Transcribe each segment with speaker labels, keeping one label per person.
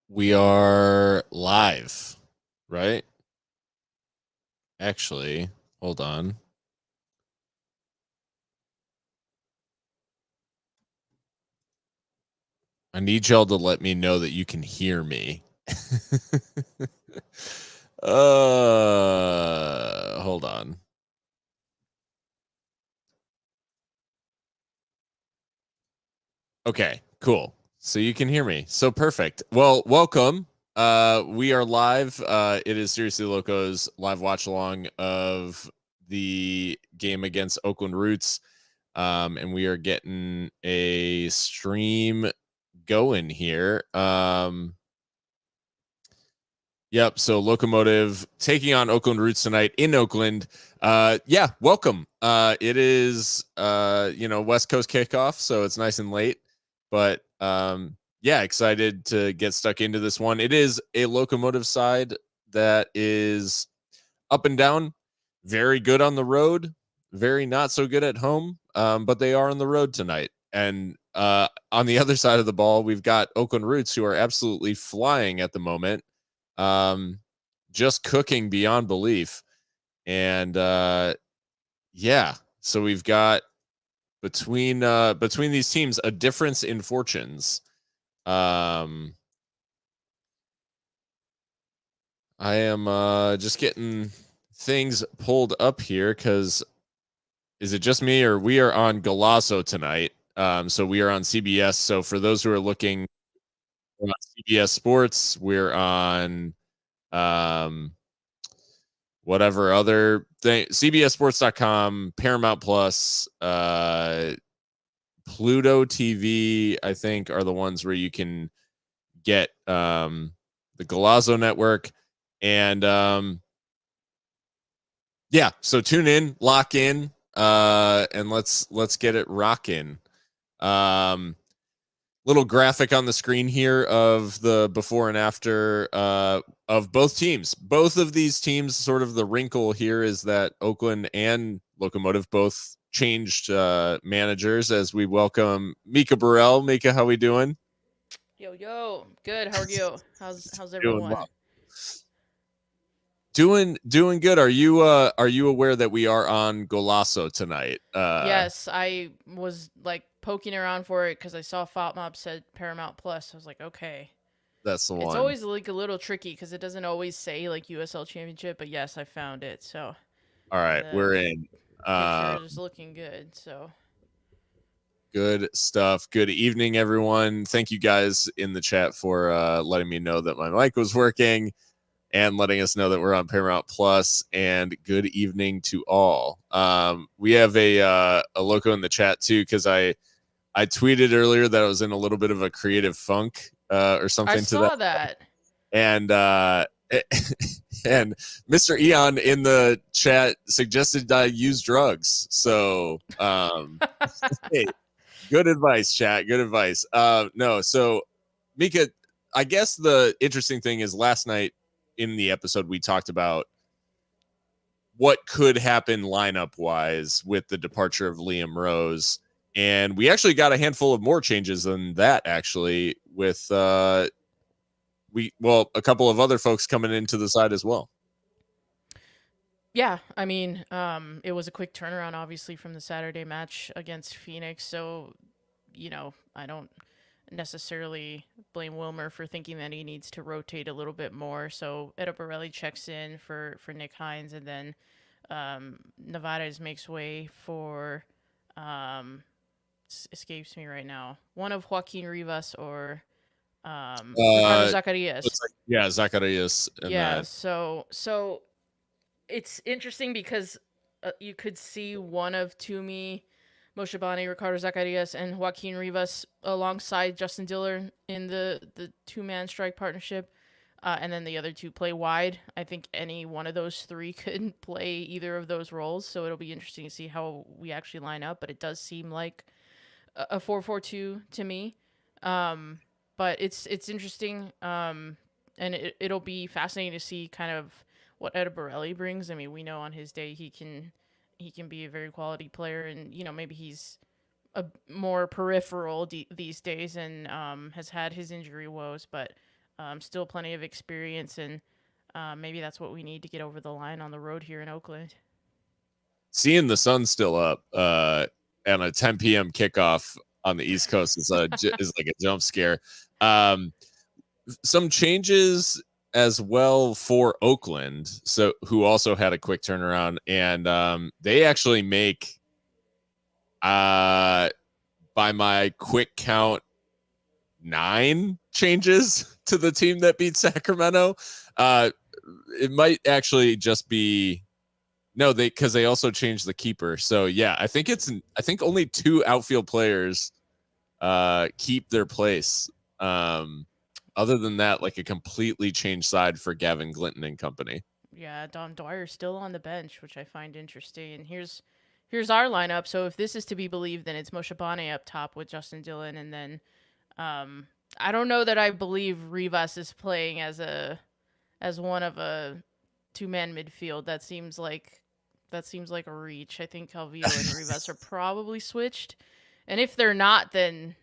Speaker 1: We are live, right? Actually, hold on. I need y'all to let me know that you can hear me. Hold on. Okay, cool. So you can hear me. So perfect. Well, welcome. We are live. It is Seriously Loco's live watch along of the game against Oakland Roots. And we are getting a stream going here. Yep. So Locomotive taking on Oakland Roots tonight in Oakland. Yeah, welcome. It is West Coast kickoff, so it's nice and late. But yeah, excited to get stuck into this one. It is a Locomotive side that is up and down, very good on the road, very not so good at home. But they are on the road tonight. And on the other side of the ball, we've got Oakland Roots who are absolutely flying at the moment, um, just cooking beyond belief. And yeah, so we've got between these teams a difference in fortunes. Um, I am just getting things pulled up here because is it just me or we are on Golazo tonight? So we are on CBS. So for those who are looking on CBS Sports, we're on um, whatever other thing, CBSSports.com, Paramount Plus, Pluto TV, I think, are the ones where you can get the Golazo network. And yeah, so tune in, lock in, and let's get it rocking. Um, Little graphic on the screen here of the before and after of both teams. Both of these teams, sort of the wrinkle here is that Oakland and Locomotive both changed managers as we welcome Mika Burrell. Mika, how we doing?
Speaker 2: Yo, good. How are you? How's
Speaker 1: Doing
Speaker 2: everyone?
Speaker 1: well. Doing good. Are you aware that we are on Golasso tonight?
Speaker 2: Yes, I was like poking around for it because I saw FOTMob said Paramount Plus. I was like, okay.
Speaker 1: That's the
Speaker 2: It's
Speaker 1: one.
Speaker 2: always like a little tricky because it doesn't always say like USL Championship, but yes, I found it. So
Speaker 1: All right,
Speaker 2: the
Speaker 1: we're in.
Speaker 2: picture
Speaker 1: Um
Speaker 2: is looking good. So
Speaker 1: Good stuff. Good evening, everyone. Thank you guys in the chat for letting me know that my mic was working and letting us know that we're on Paramount Plus. And good evening to all. We have a loco in the chat too because I tweeted earlier that I was in a little bit of a creative funk or
Speaker 2: I
Speaker 1: something to that,
Speaker 2: saw that.
Speaker 1: and and Mr. Eon in the chat suggested I use drugs. So hey, good advice, chat. Good advice. No, so Mika, I guess the interesting thing is last night in the episode we talked about what could happen lineup wise with the departure of Liam Rose. And we actually got a handful of more changes than that, actually, with a couple of other folks coming into the side as well.
Speaker 2: Yeah, I mean, it was a quick turnaround, obviously, from the Saturday match against Phoenix. So, I don't necessarily blame Wilmer for thinking that he needs to rotate a little bit more. So Edo Borelli checks in for Nick Hines, and then Nevada's makes way for escapes me right now. One of Joaquin Rivas or Ricardo Zacarias.
Speaker 1: Looks like, yeah, Zacharias and
Speaker 2: Yeah,
Speaker 1: that.
Speaker 2: so it's interesting because you could see one of Toomey, Moshe Ricardo Zacarias, and Joaquin Rivas alongside Justin Diller in the two-man strike partnership, and then the other two play wide. I think any one of those three could play either of those roles, so it'll be interesting to see how we actually line up. But it does seem like a 4-4-2 to me. Um, but it's interesting, and it'll be fascinating to see kind of what Ed Borelli brings. I mean, we know on his day he can be a very quality player, and maybe he's a more peripheral these days and has had his injury woes, but Still plenty of experience, and maybe that's what we need to get over the line on the road here in Oakland.
Speaker 1: Seeing the sun still up and a 10 p.m. kickoff on the East Coast is like a jump scare. Some changes as well for Oakland, so who also had a quick turnaround, and they actually make by my quick count 9 changes to the team that beat Sacramento. It might actually just be no, because they also changed the keeper. So yeah, I think only 2 outfield players keep their place. Other than that, like a completely changed side for Gavin Glinton and company.
Speaker 2: Yeah, Dom Dwyer's still on the bench, which I find interesting. And here's our lineup. So if this is to be believed, then it's Moshe Bane up top with Justin Dillon, and then I don't know that I believe Rivas is playing as one of a 2-man midfield. That seems like a reach. I think Calvillo and Rivas are probably switched, and if they're not, then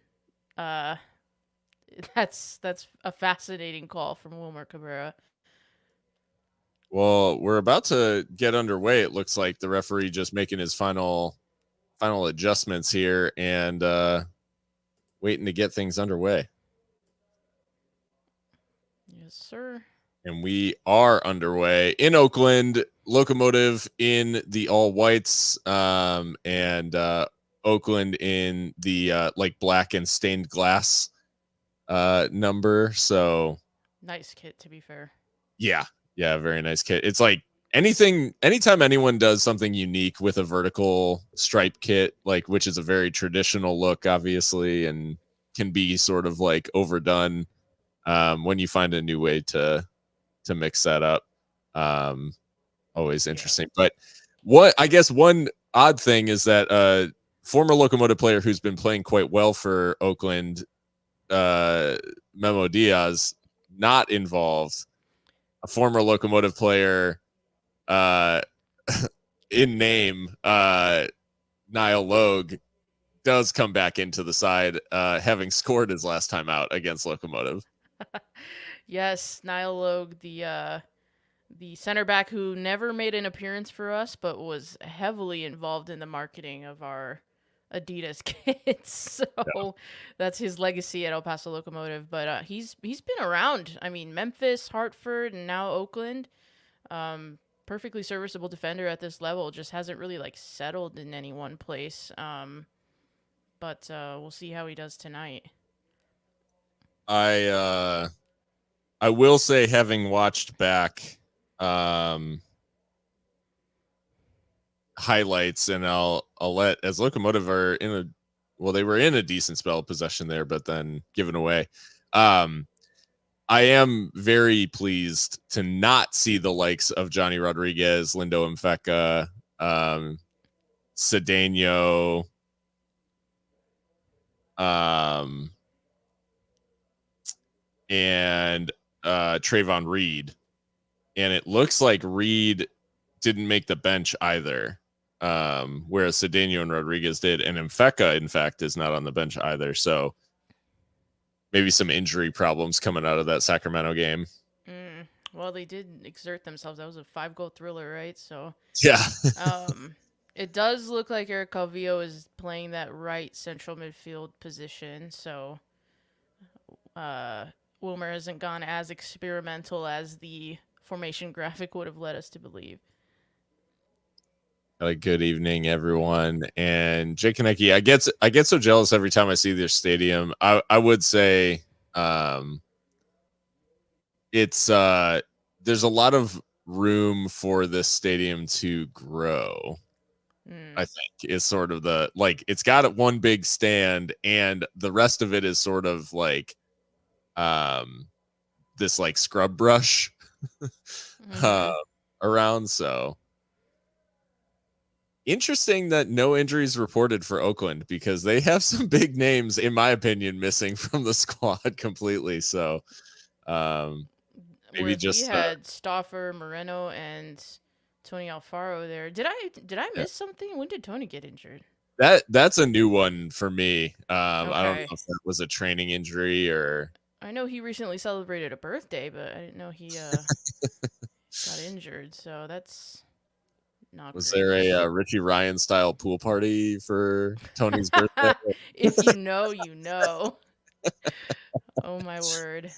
Speaker 2: that's a fascinating call from Wilmer Cabrera.
Speaker 1: Well, we're about to get underway. It looks like the referee just making his final adjustments here and waiting to get things underway.
Speaker 2: Yes, sir.
Speaker 1: And we are underway in Oakland. Locomotive in the all whites, and Oakland in the like black and stained glass number. So
Speaker 2: nice kit, to be fair.
Speaker 1: Yeah, very nice kit. It's like anytime anyone does something unique with a vertical stripe kit, like which is a very traditional look, obviously, and can be sort of like overdone. When you find a new way to mix that up, always interesting. Yeah. But I guess one odd thing is that former Locomotive player who's been playing quite well for Oakland, Memo Diaz, not involved. A former Locomotive player in name, Niall Logue, does come back into the side, having scored his last time out against Locomotive.
Speaker 2: Yes, Niall Logue, the center back who never made an appearance for us, but was heavily involved in the marketing of our Adidas kits. So yeah. That's his legacy at El Paso Locomotive. But he's been around. I mean, Memphis, Hartford, and now Oakland. Perfectly serviceable defender at this level. Just hasn't really like settled in any one place. But we'll see how he does tonight.
Speaker 1: I will say, having watched back highlights, and I'll let, as Locomotive are they were in a decent spell of possession there, but then given away. I am very pleased to not see the likes of Johnny Rodriguez, Lindo Mfeka, Cedeno, and Trayvon Reed. And it looks like Reed didn't make the bench either, whereas Cedeno and Rodriguez did. And Mfeka, in fact, is not on the bench either. So maybe some injury problems coming out of that Sacramento game.
Speaker 2: Well, they did exert themselves. That was a 5-goal thriller, right? So
Speaker 1: yeah.
Speaker 2: It does look like Eric Calvillo is playing that right central midfield position. So Wilmer hasn't gone as experimental as the formation graphic would have led us to believe.
Speaker 1: Good evening, everyone. And Jake Konecki, I get so jealous every time I see their stadium. I would say it's there's a lot of room for this stadium to grow. I think is sort of the, like, it's got one big stand and the rest of it is sort of like this like scrub brush around. So interesting that no injuries reported for Oakland, because they have some big names, in my opinion, missing from the squad completely. So maybe just
Speaker 2: we had Stauffer, Moreno, and Tony Alfaro there. Did I miss something? When did Tony get injured?
Speaker 1: That's a new one for me. Okay. I don't know if that was a training injury or
Speaker 2: I know he recently celebrated a birthday, but I didn't know he got injured. So that's not
Speaker 1: Was
Speaker 2: great
Speaker 1: there a
Speaker 2: news.
Speaker 1: Richie Ryan style pool party for Tony's birthday?
Speaker 2: If you know, you know. Oh my word.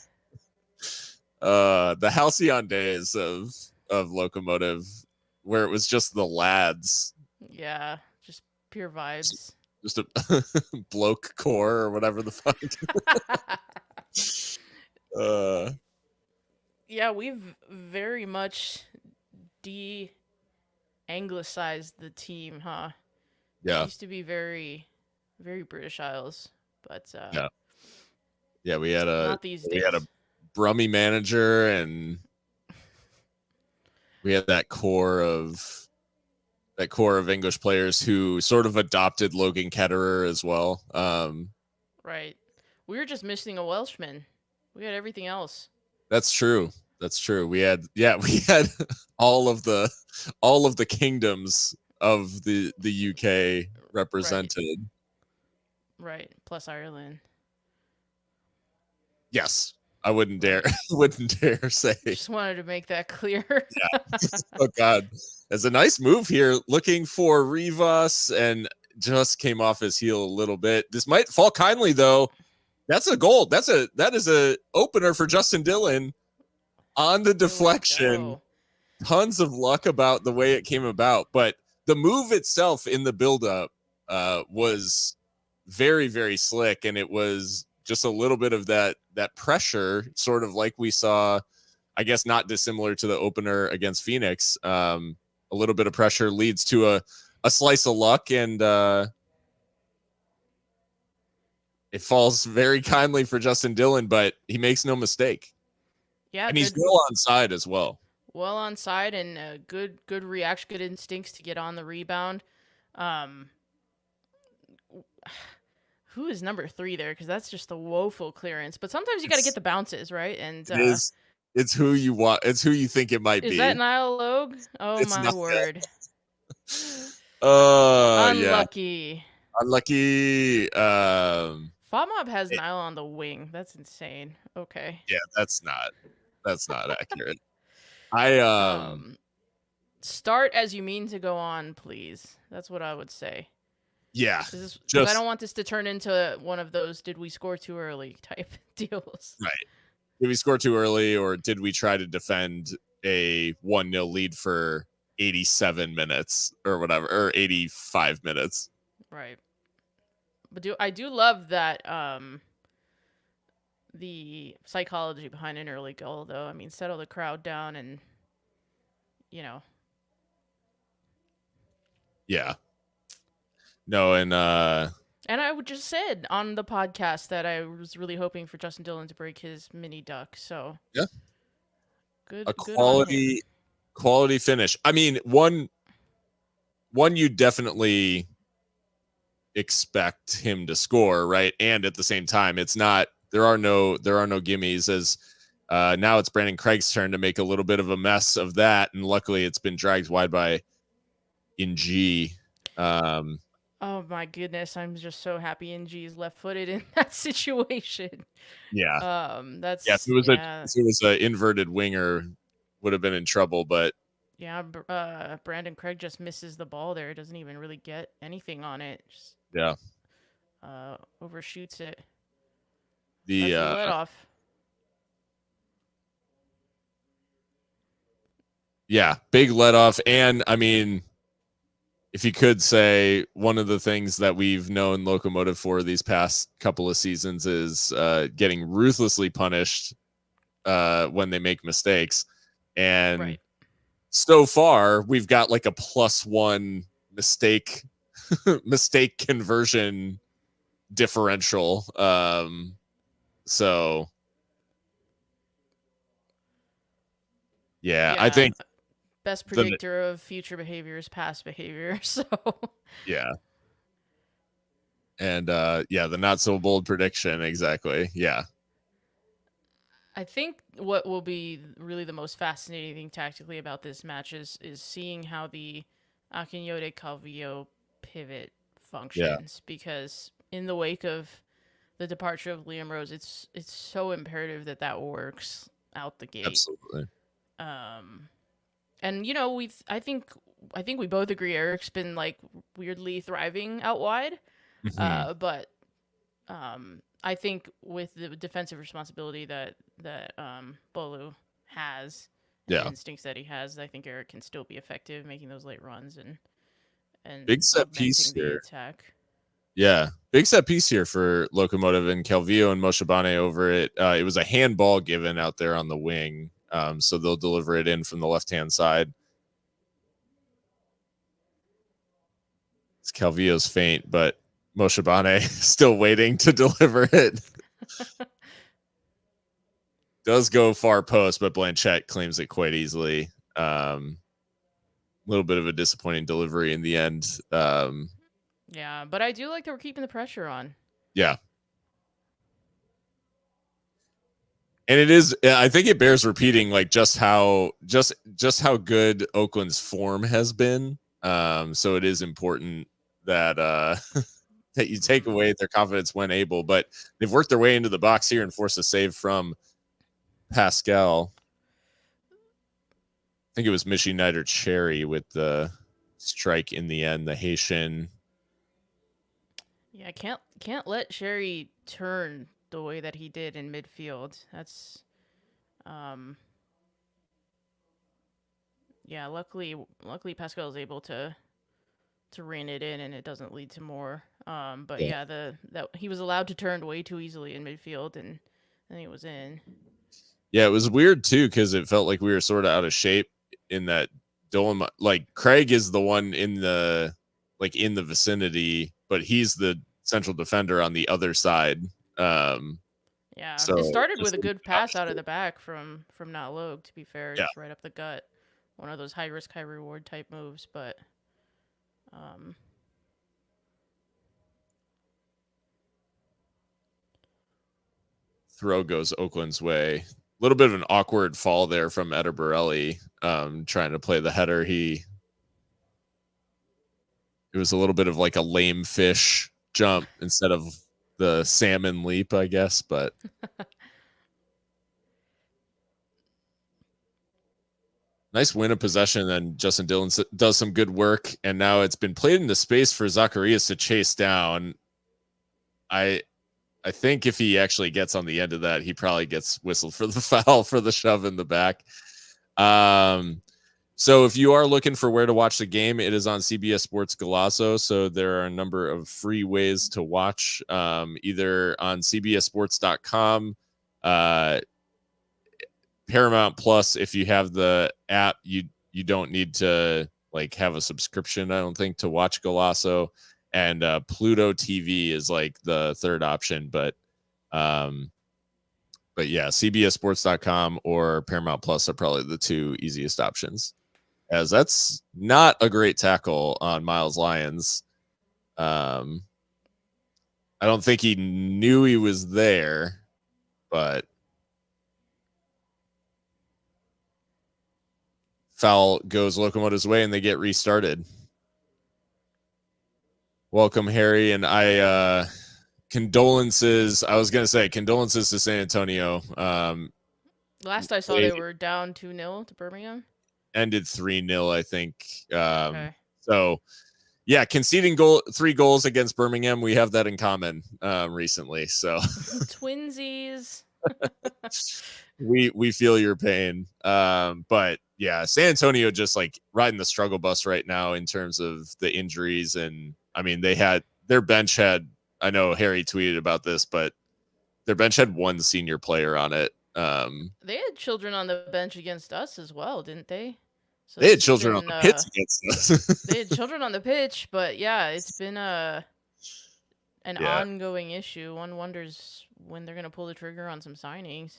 Speaker 1: The halcyon days of Locomotive, where it was just the lads,
Speaker 2: Yeah, just pure vibes.
Speaker 1: just a bloke core or whatever the fuck. uh,
Speaker 2: Yeah, we've very much de-anglicized the team, huh?
Speaker 1: yeah,
Speaker 2: Used to be very, very British Isles, but
Speaker 1: yeah, yeah.
Speaker 2: not these
Speaker 1: We had a
Speaker 2: days.
Speaker 1: Brummy manager, and we had that core of English players who sort of adopted Logan Ketterer as well.
Speaker 2: Right. We were just missing a Welshman. We had everything else.
Speaker 1: That's true. That's true. We had all of the kingdoms of the UK
Speaker 2: Right.
Speaker 1: represented.
Speaker 2: Right. Plus Ireland.
Speaker 1: Yes. I wouldn't dare
Speaker 2: Right.
Speaker 1: wouldn't dare say.
Speaker 2: Just wanted to make that clear.
Speaker 1: Oh god. It's a nice move here looking for Rivas and just came off his heel a little bit. This might fall kindly though. That's a goal. That is a opener for Justin Dillon on the
Speaker 2: There we
Speaker 1: deflection.
Speaker 2: go.
Speaker 1: Tons of luck about the way it came about, but the move itself in the buildup was very, very slick, and it was just a little bit of that pressure, sort of like we saw, I guess, not dissimilar to the opener against Phoenix. A little bit of pressure leads to a slice of luck, and it falls very kindly for Justin Dillon, but he makes no mistake,
Speaker 2: Yeah,
Speaker 1: and he's
Speaker 2: good.
Speaker 1: well on side as well.
Speaker 2: Well on side and good reaction, good instincts to get on the rebound. Um, who is number 3 there? Because that's just a woeful clearance. But sometimes you got to get
Speaker 1: It's
Speaker 2: the bounces, right? And
Speaker 1: It is. It's who you want. It's who you think it might
Speaker 2: is that
Speaker 1: be.
Speaker 2: Niall Logue? Oh
Speaker 1: It's
Speaker 2: my
Speaker 1: not.
Speaker 2: word!
Speaker 1: Yeah.
Speaker 2: Unlucky.
Speaker 1: Unlucky.
Speaker 2: FODMOB has
Speaker 1: it-
Speaker 2: Niall on the wing. That's insane. Okay.
Speaker 1: yeah, that's not accurate. I
Speaker 2: Um, start as you mean to go on, please. That's what I would say.
Speaker 1: yeah,
Speaker 2: Is this because I
Speaker 1: just
Speaker 2: don't want this to turn into one of those "did we score too early" type deals?
Speaker 1: right. Did we score too early, or did we try to defend a 1-0 lead for 87 minutes or whatever, or 85 minutes?
Speaker 2: Right. But I do love that the psychology behind an early goal, though. I mean, settle the crowd down and you know.
Speaker 1: Yeah. No, and
Speaker 2: And I would just said on the podcast that I was really hoping for Justin Dillon to break his mini duck. So
Speaker 1: yeah, a
Speaker 2: good on him.
Speaker 1: quality finish. I mean, one you definitely expect him to score, right? And at the same time, it's not there are no gimmies as now it's Brandon Craig's turn to make a little bit of a mess of that, and luckily it's been dragged wide by NG.
Speaker 2: Oh my goodness, I'm just so happy NG is left-footed in that situation.
Speaker 1: Yeah. Yeah, if
Speaker 2: That's
Speaker 1: it was
Speaker 2: yeah,
Speaker 1: a inverted winger, would have been in trouble, but
Speaker 2: yeah. Brandon Craig just misses the ball there. Doesn't even really get anything on it. Just
Speaker 1: yeah.
Speaker 2: overshoots it.
Speaker 1: The
Speaker 2: That's a let off.
Speaker 1: yeah, big let off. And I mean, if you could say one of the things that we've known Locomotive for these past couple of seasons is getting ruthlessly punished when they make mistakes. And
Speaker 2: Right.
Speaker 1: so far, we've got like a +1 mistake mistake conversion differential. So yeah, I think
Speaker 2: best
Speaker 1: the
Speaker 2: predictor of future behavior is past behavior. So
Speaker 1: yeah. And yeah, the not so bold prediction exactly. Yeah.
Speaker 2: I think what will be really the most fascinating thing tactically about this match is seeing how the Akinyode Calvillo pivot
Speaker 1: Yeah.
Speaker 2: functions because in the wake of the departure of Liam Rose, it's so imperative that that works out the gate.
Speaker 1: Absolutely.
Speaker 2: And you know, I think we both agree Eric's been like weirdly thriving out wide.
Speaker 1: Mhm.
Speaker 2: But I think with the defensive responsibility that Bolu has and the
Speaker 1: Yeah.
Speaker 2: instincts that he has, I think Eric can still be effective making those late runs and
Speaker 1: Big set piece
Speaker 2: augmenting the
Speaker 1: here.
Speaker 2: attack.
Speaker 1: Yeah. Big set piece here for Locomotive and Calvillo and Moshabane over it. It was a handball given out there on the wing. So they'll deliver it in from the left-hand side. It's Calvillo's feint, but Moshabane still waiting to deliver it. Does go far post, but Blanchette claims it quite easily. A little bit of a disappointing delivery in the end.
Speaker 2: Yeah, but I do like that we're keeping the pressure on.
Speaker 1: Yeah. And it is, I think it bears repeating, like just how good Oakland's form has been. So it is important that that you take away their confidence when able, but they've worked their way into the box here and forced a save from Pascal. I think it was Michi Knight or Cherry with the strike in the end, the Haitian.
Speaker 2: Yeah, can't let Sherry turn the way that he did in midfield. That's um yeah, luckily Pascal is able to rein it in and it doesn't lead to more. But
Speaker 1: Yeah.
Speaker 2: yeah, that he was allowed to turn way too easily in midfield and then he was in.
Speaker 1: Yeah, it was weird too because it felt like we were sort of out of shape in that Dolan. Like Craig is the one in the vicinity, but he's the central defender on the other side.
Speaker 2: Yeah,
Speaker 1: So
Speaker 2: it started
Speaker 1: just
Speaker 2: with a
Speaker 1: a little
Speaker 2: good
Speaker 1: bit out
Speaker 2: pass
Speaker 1: of
Speaker 2: out of
Speaker 1: shape.
Speaker 2: the back from Not to be fair,
Speaker 1: Yeah,
Speaker 2: just right up the gut. One of those high risk, high reward type moves, but um
Speaker 1: throw goes Oakland's way. A little bit of an awkward fall there from Eder Borelli, trying to play the header. It was a little bit of like a lame fish jump instead of the salmon leap, I guess, but nice win of possession. And Justin Dillon does some good work. And now it's been played into space for Zacharias to chase down. I I think if he actually gets on the end of that, he probably gets whistled for the foul for the shove in the back. Um, so if you are looking for where to watch the game, it is on CBS Sports Golazo. So there are a number of free ways to watch, either on cbssports.com, Paramount Plus. If you have the app, you don't need to like have a subscription, I don't think, to watch Golazo. And Pluto TV is like the third option, um, but yeah, cbssports.com or Paramount Plus are probably the two easiest options, as that's not a great tackle on Miles Lyons. Um, I don't think he knew he was there, but foul goes Locomotive's way and they get restarted. Welcome, Harry. And condolences. I was going to say condolences to San Antonio.
Speaker 2: last I saw
Speaker 1: They
Speaker 2: they were down 2-0 to Birmingham.
Speaker 1: ended 3-0, I think.
Speaker 2: Okay.
Speaker 1: So yeah, conceding three goals against Birmingham, we have that in common recently. So
Speaker 2: Twinsies.
Speaker 1: we feel your pain. But yeah, San Antonio just like riding the struggle bus right now in terms of the injuries. And I mean, their bench had, I know Harry tweeted about this, but their bench had one senior player on it.
Speaker 2: They had children on the bench against us as well, didn't they? So
Speaker 1: They had
Speaker 2: this has
Speaker 1: children on
Speaker 2: been
Speaker 1: the pitch against
Speaker 2: they had
Speaker 1: us.
Speaker 2: children on the pitch, but yeah, it's been an
Speaker 1: Yeah,
Speaker 2: ongoing issue. One wonders when they're gonna pull the trigger on some signings.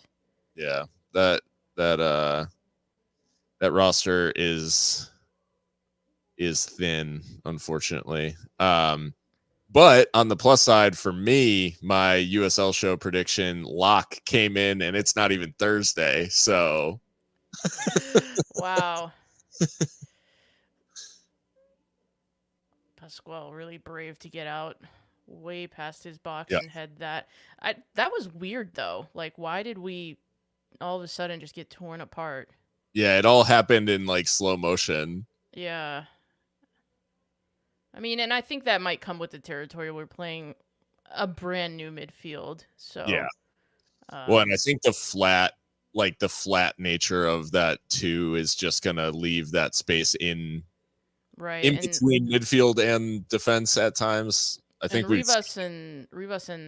Speaker 1: yeah. That that roster is thin, unfortunately. But on the plus side for me, my USL show prediction lock came in and it's not even Thursday. So
Speaker 2: Wow. Pasquale really brave to get out way past his box
Speaker 1: Yeah.
Speaker 2: and had that. That was weird though. Like, why did we all of a sudden just get torn apart?
Speaker 1: Yeah, it all happened in like slow motion.
Speaker 2: Yeah. I mean, and I think that might come with the territory. We're playing a brand new midfield,
Speaker 1: Yeah.
Speaker 2: so
Speaker 1: Well, and I think the flat nature of that too is just gonna leave that space
Speaker 2: right.
Speaker 1: in between midfield and defense at times. I
Speaker 2: And
Speaker 1: think we
Speaker 2: Rivas and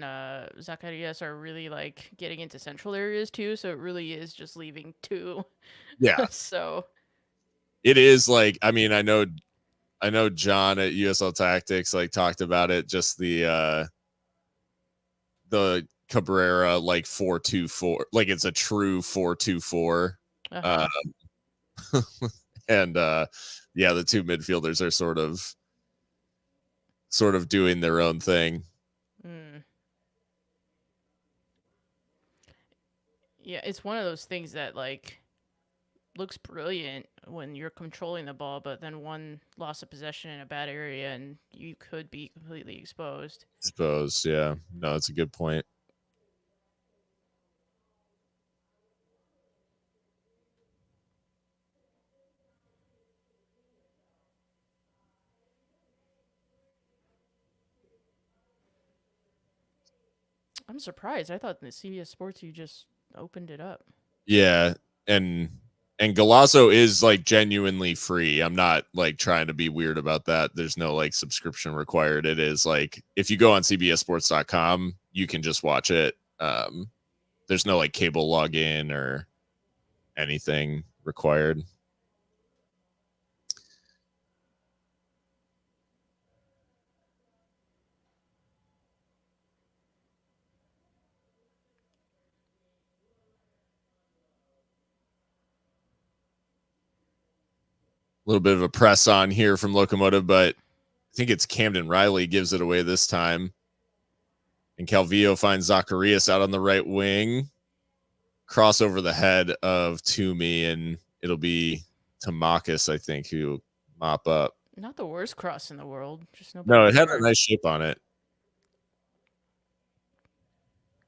Speaker 2: Zacarias are really like getting into central areas too, so it really is just leaving two.
Speaker 1: yeah.
Speaker 2: So
Speaker 1: It is like, I mean, I know John at USL Tactics like talked about it, just the Cabrera like 4-2-4, like it's a true 4-2-4. Uh
Speaker 2: uh-huh.
Speaker 1: and yeah, the two midfielders are sort of doing their own thing.
Speaker 2: Mm. Yeah, it's one of those things that like looks brilliant when you're controlling the ball, but then one loss of possession in a bad area and you could be completely exposed.
Speaker 1: I suppose, yeah. No, it's a good point.
Speaker 2: I'm surprised. I thought in the CBS Sports you just opened it up.
Speaker 1: Yeah, and Galasso is like genuinely free. I'm not like trying to be weird about that. There's no like subscription required. It is like if you go on cbssports.com, you can just watch it. There's no like cable login or anything required. A little bit of a press on here from Locomotive, but I think it's Camden Riley gives it away this time. And Calvillo finds Zacharias out on the right wing. Cross over the head of Toomey, and it'll be Tamakis, I think, who mop up.
Speaker 2: Not the worst cross in the world, just nobody
Speaker 1: No,
Speaker 2: in
Speaker 1: it had a
Speaker 2: front.
Speaker 1: nice shape on it.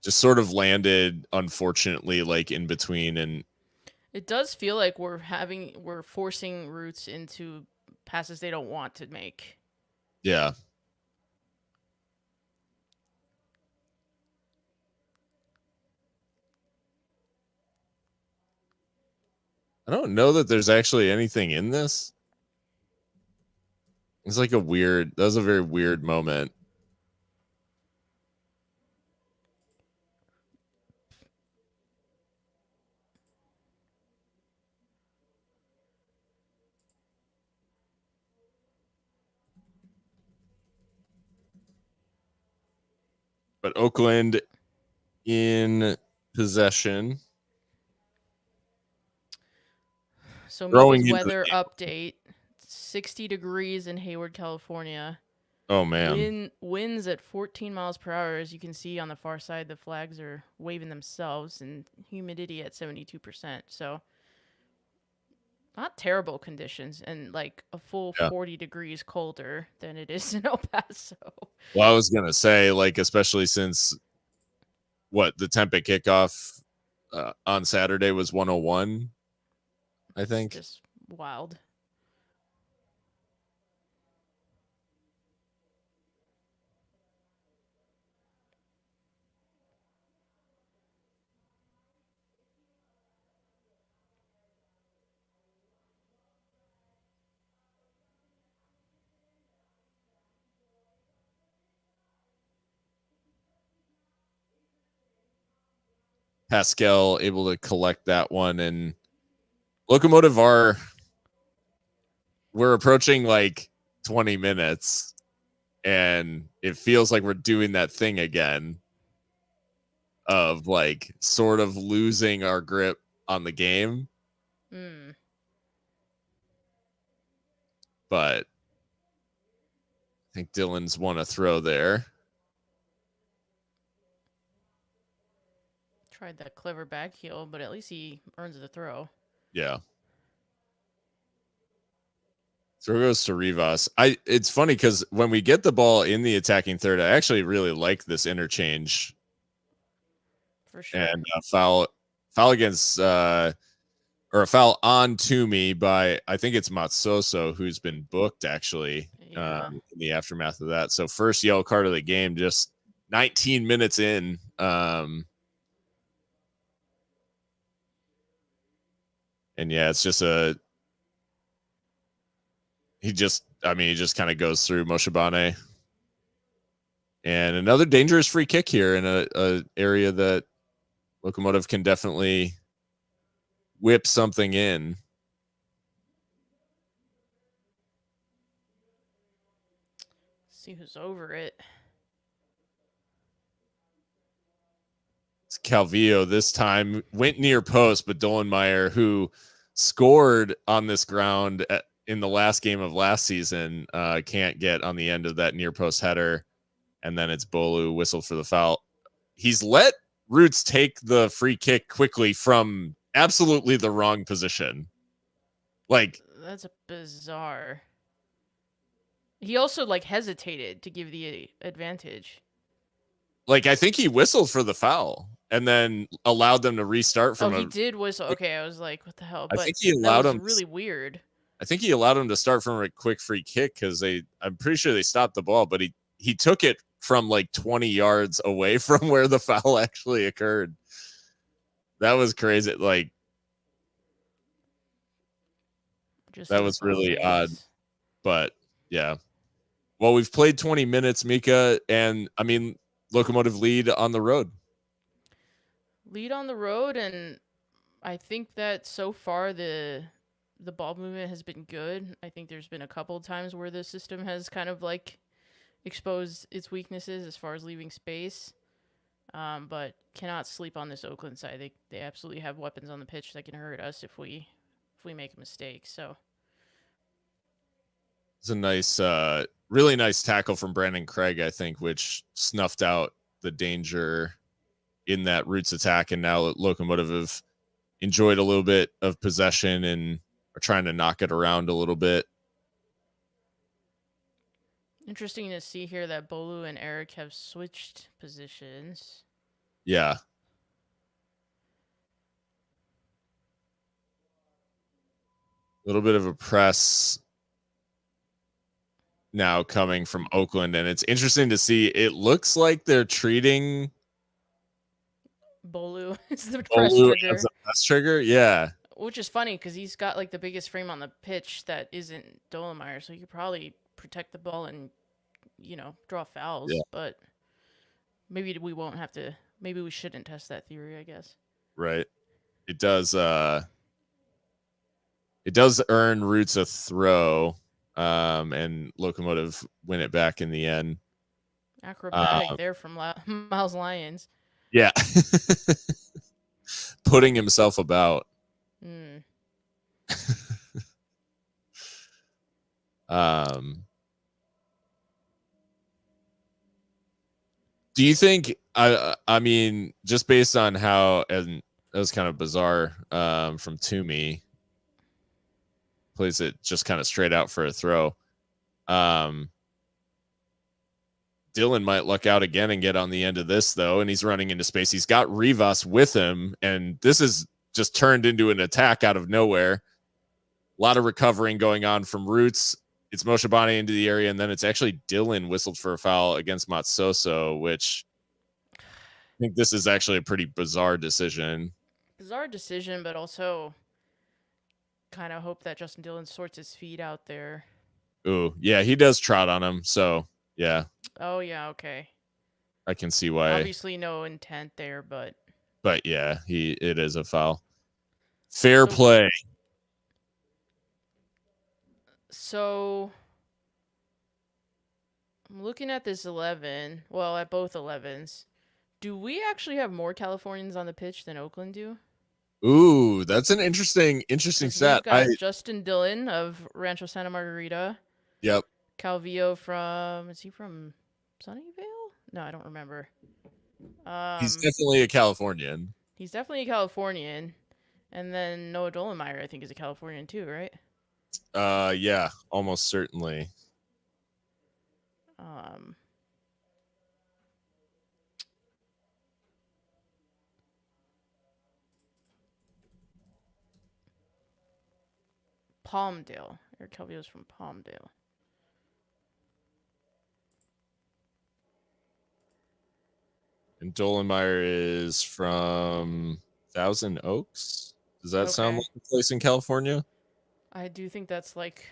Speaker 1: Just sort of landed, unfortunately, like in between. And
Speaker 2: It does feel like we're forcing Roots into passes they don't want to make.
Speaker 1: yeah, I don't know that there's actually anything in this. It's like that was a very weird moment. But Oakland in possession.
Speaker 2: So
Speaker 1: Throwing
Speaker 2: Miko's
Speaker 1: into the
Speaker 2: weather
Speaker 1: game.
Speaker 2: update: 60 degrees in Hayward, California.
Speaker 1: Oh man.
Speaker 2: Winds at 14 miles per hour. As you can see on the far side, the flags are waving themselves, and humidity at 72%. So not terrible conditions, and like a full
Speaker 1: Yeah.
Speaker 2: 40 degrees colder than it is in El Paso.
Speaker 1: Well, I was gonna say, like, especially since the Tempe kickoff on Saturday was 101, I
Speaker 2: It's
Speaker 1: think.
Speaker 2: just wild.
Speaker 1: Pascal able to collect that one, and Locomotive we're approaching like 20 minutes, and it feels like we're doing that thing again of like sort of losing our grip on the game.
Speaker 2: Mm.
Speaker 1: But I think Dylan's won a throw there.
Speaker 2: Tried that clever back heel, but at least he earns the throw.
Speaker 1: Yeah. Throw goes to Rivas. It's funny because when we get the ball in the attacking third, I actually really like this interchange.
Speaker 2: For sure.
Speaker 1: And foul against or a foul on to me by, I think it's Matsoso, who's been booked actually in the aftermath of that. So first yellow card of the game, just 19 minutes in. And yeah, it's just he just kind of goes through Moshibane. And another dangerous free kick here in a area that Locomotive can definitely whip something in.
Speaker 2: See who's over it.
Speaker 1: It's Calvillo this time. Went near post, but Dolenmeyer, who scored on this ground in the last game of last season, can't get on the end of that near post header. And then it's Bolu whistled for the foul. He's let Roots take the free kick quickly from absolutely the wrong position. Like,
Speaker 2: that's bizarre. He also like hesitated to give the advantage.
Speaker 1: Like, I think he whistled for the foul and then allowed them to restart from.
Speaker 2: He did whistle. Okay, I was like, what the hell? But
Speaker 1: I think he allowed him.
Speaker 2: Really weird.
Speaker 1: I think he allowed him to start from a quick free kick because I'm pretty sure they stopped the ball, but he took it from like 20 yards away from where the foul actually occurred. That was crazy. Like, that was really odd. But yeah. Well, we've played 20 minutes, Mika, and I mean, Locomotive lead on the road.
Speaker 2: And I think that so far the ball movement has been good. I think there's been a couple of times where the system has kind of like exposed its weaknesses as far as leaving space. But cannot sleep on this Oakland side. They absolutely have weapons on the pitch that can hurt us if we make a mistake. So
Speaker 1: it's a nice, really nice tackle from Brandon Craig, I think, which snuffed out the danger in that Roots attack. And now Locomotive have enjoyed a little bit of possession and are trying to knock it around a little bit.
Speaker 2: Interesting to see here that Bolu and Eric have switched positions.
Speaker 1: Yeah. A little bit of a press now coming from Oakland, and it's interesting to see. It looks like they're treating
Speaker 2: Bolu as the press trigger.
Speaker 1: As a press trigger, yeah.
Speaker 2: Which is funny because he's got like the biggest frame on the pitch that isn't Dolenmeyer, so he could probably protect the ball and draw fouls. Yeah. But maybe we won't have to. Maybe we shouldn't test that theory, I guess.
Speaker 1: Right. It does. It does earn Roots a throw, and Locomotive win it back in the end.
Speaker 2: Acrobatic there from Miles Lyons.
Speaker 1: Yeah. Putting himself about. Do you think, I mean, just based on how, and that was kind of bizarre from Toomey, plays it just kind of straight out for a throw. Dylan might luck out again and get on the end of this, though, and he's running into space. He's got Rivas with him, and this is just turned into an attack out of nowhere. A lot of recovering going on from Roots. It's Moshibane into the area, and then it's actually Dylan whistled for a foul against Matsoso, which I think this is actually a pretty bizarre decision.
Speaker 2: Bizarre decision, but also kind of hope that Justin Dylan sorts his feet out there.
Speaker 1: Ooh, yeah, he does trot on him, so yeah.
Speaker 2: Oh, yeah, okay.
Speaker 1: I can see why.
Speaker 2: Obviously no intent there, but
Speaker 1: yeah, it is a foul. Fair play.
Speaker 2: So I'm looking at this 11. Well, at both 11s. Do we actually have more Californians on the pitch than Oakland do?
Speaker 1: Ooh, that's an interesting stat.
Speaker 2: We've got Justin Dillon of Rancho Santa Margarita.
Speaker 1: Yep.
Speaker 2: Calvillo is he from Sunnyvale? No, I don't remember.
Speaker 1: He's definitely a Californian.
Speaker 2: He's definitely a Californian. And then Noah Dolenmeyer, I think, is a Californian too, right?
Speaker 1: Yeah, almost certainly.
Speaker 2: Palmdale. Eric Calvillo's from Palmdale.
Speaker 1: And Dolenmeyer is from Thousand Oaks. Does that sound like a place in California?
Speaker 2: I do think that's like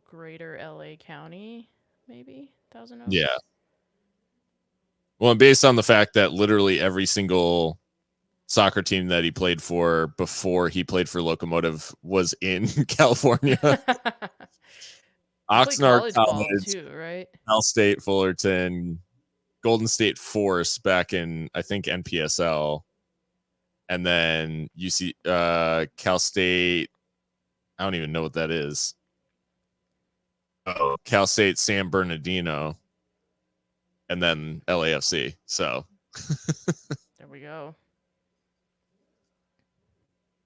Speaker 2: greater LA County, maybe? Thousand Oaks?
Speaker 1: Yeah. Well, and based on the fact that literally every single soccer team that he played for before he played for Locomotive was in California. Oxnard
Speaker 2: college ball
Speaker 1: College,
Speaker 2: too, right?
Speaker 1: Cal State, Fullerton, Golden State Force back in, I think, NPSL. And then Cal State, I don't even know what that is. Oh, Cal State San Bernardino, and then LAFC. So
Speaker 2: there we go.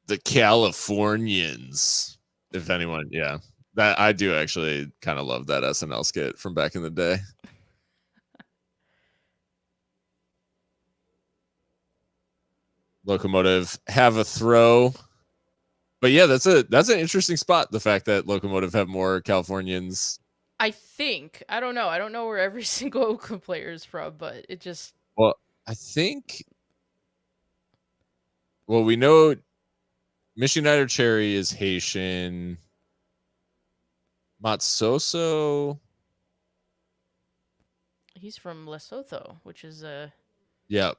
Speaker 1: The Californians, if anyone, yeah. That I do actually kind of love that SNL skit from back in the day. Locomotive have a throw. But yeah, that's an interesting spot. The fact that Locomotive have more Californians.
Speaker 2: I think. I don't know. I don't know where every single Oakland player is from, but it just.
Speaker 1: Well, I think. Well, we know Missionaire Cherry is Haitian. Matsoso.
Speaker 2: He's from Lesotho, which is
Speaker 1: Yep.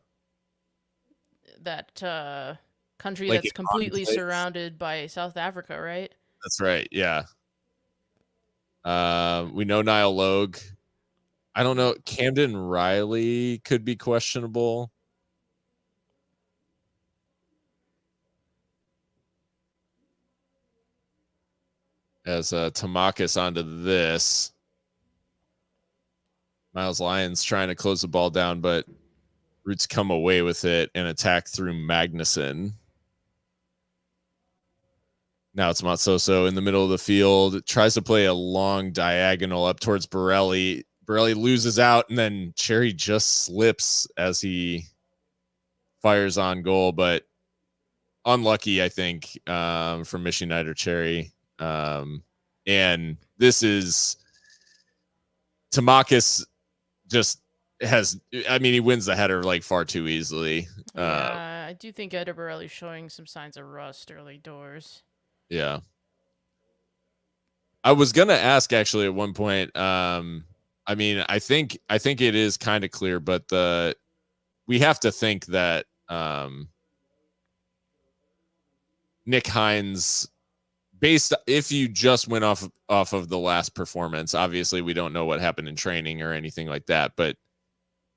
Speaker 2: That country like that's completely surrounded by South Africa, right?
Speaker 1: That's right. Yeah. We know Niall Logue. I don't know. Camden Riley could be questionable. As Tamakis onto this. Miles Lyons trying to close the ball down, but Roots come away with it and attack through Magnuson. Now it's Matsoso in the middle of the field. Tries to play a long diagonal up towards Borelli. Borelli loses out, and then Cherry just slips as he fires on goal, but unlucky, I think, from Mission United Cherry. And this is Tamakis just has, I mean, he wins the header like far too easily.
Speaker 2: Yeah, I do think Eder Borelli's showing some signs of rust early doors.
Speaker 1: Yeah. I was gonna ask actually at one point. I mean, I think it is kind of clear, but we have to think that Nick Hines, if you just went off of the last performance, obviously we don't know what happened in training or anything like that, but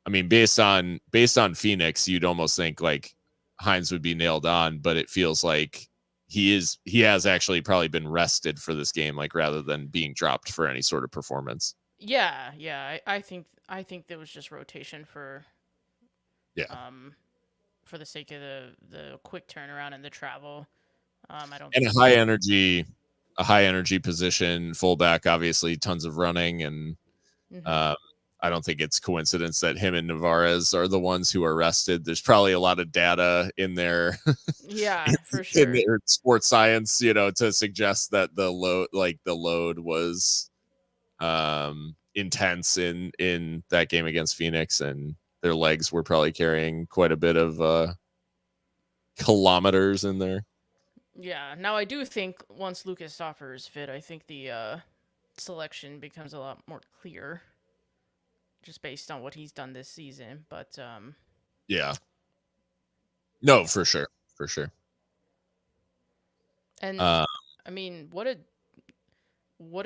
Speaker 1: I mean, based on Phoenix, you'd almost think like Hines would be nailed on, but it feels like he has actually probably been rested for this game, like rather than being dropped for any sort of performance.
Speaker 2: Yeah. I think there was just rotation for for the sake of the quick turnaround and the travel. I don't.
Speaker 1: And a high energy position, fullback, obviously tons of running, and I don't think it's coincidence that him and Navarez are the ones who are rested. There's probably a lot of data in there.
Speaker 2: Yeah, for sure.
Speaker 1: In their sports science, to suggest that the load was intense in that game against Phoenix, and their legs were probably carrying quite a bit of kilometers in there.
Speaker 2: Yeah. Now I do think once Lucas Stoffer is fit, I think the selection becomes a lot more clear, just based on what he's done this season. But
Speaker 1: yeah, no, for sure.
Speaker 2: And I mean, what a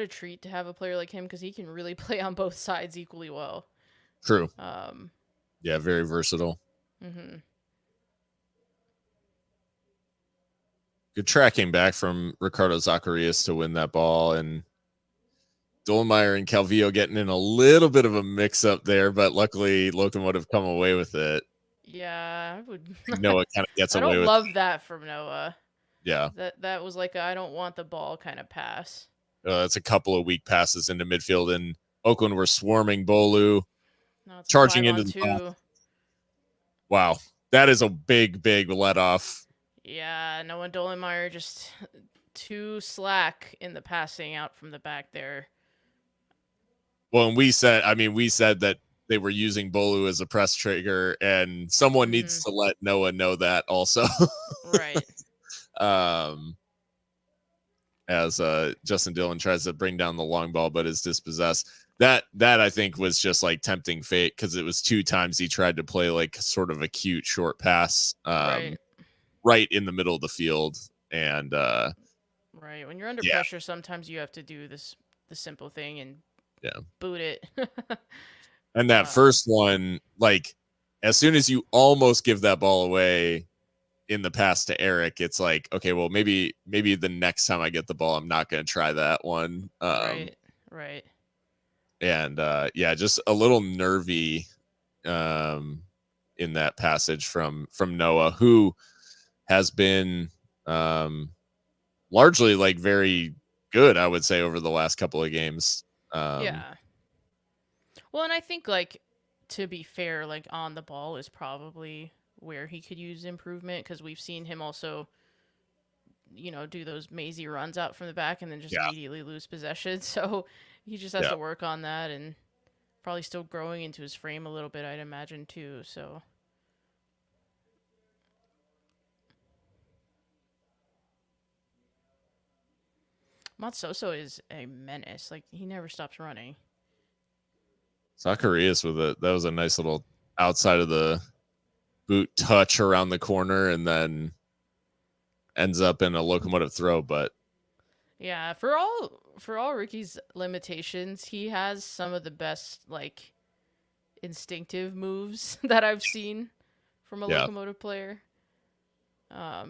Speaker 2: treat to have a player like him, because he can really play on both sides equally well.
Speaker 1: True. Yeah, very versatile. Good tracking back from Ricardo Zacharias to win that ball, and Dolmeyer and Calvillo getting in a little bit of a mix-up there, but luckily Locomotive come away with it.
Speaker 2: Yeah, I would.
Speaker 1: Noah kind of gets away with it.
Speaker 2: I don't love that from Noah.
Speaker 1: Yeah.
Speaker 2: That was like I don't want the ball kind of pass.
Speaker 1: That's a couple of weak passes into midfield, and Oakland were swarming Bolu,
Speaker 2: No, it's a
Speaker 1: charging
Speaker 2: five
Speaker 1: into
Speaker 2: on
Speaker 1: the box.
Speaker 2: two.
Speaker 1: Wow. That is a big, big let off.
Speaker 2: Yeah, Noah Dolenmeyer just too slack in the passing out from the back there.
Speaker 1: Well, and we said that they were using Bolu as a press trigger, and someone needs to let Noah know that also.
Speaker 2: Right.
Speaker 1: As Justin Dillon tries to bring down the long ball but is dispossessed. That I think was just like tempting fate, because it was 2 times he tried to play like sort of a cute short pass right in the middle of the field. And
Speaker 2: right. When you're under pressure, sometimes you have to do the simple thing and boot it.
Speaker 1: And that first one, like as soon as you almost give that ball away in the pass to Eric, it's like, okay, well maybe the next time I get the ball, I'm not going to try that one.
Speaker 2: Right.
Speaker 1: And just a little nervy in that passage from Noah, who has been largely like very good, I would say, over the last couple of games.
Speaker 2: Yeah. Well, and I think, like, to be fair, like on the ball is probably where he could use improvement, because we've seen him also, do those mazy runs out from the back and then just immediately lose possession. So he just has to work on that, and probably still growing into his frame a little bit, I'd imagine, too. So. Matsoso is a menace. Like, he never stops running.
Speaker 1: Zacharias that was a nice little outside of the boot touch around the corner, and then ends up in a locomotive throw. But
Speaker 2: yeah, for all Ricky's limitations, he has some of the best, like, instinctive moves that I've seen from a locomotive player.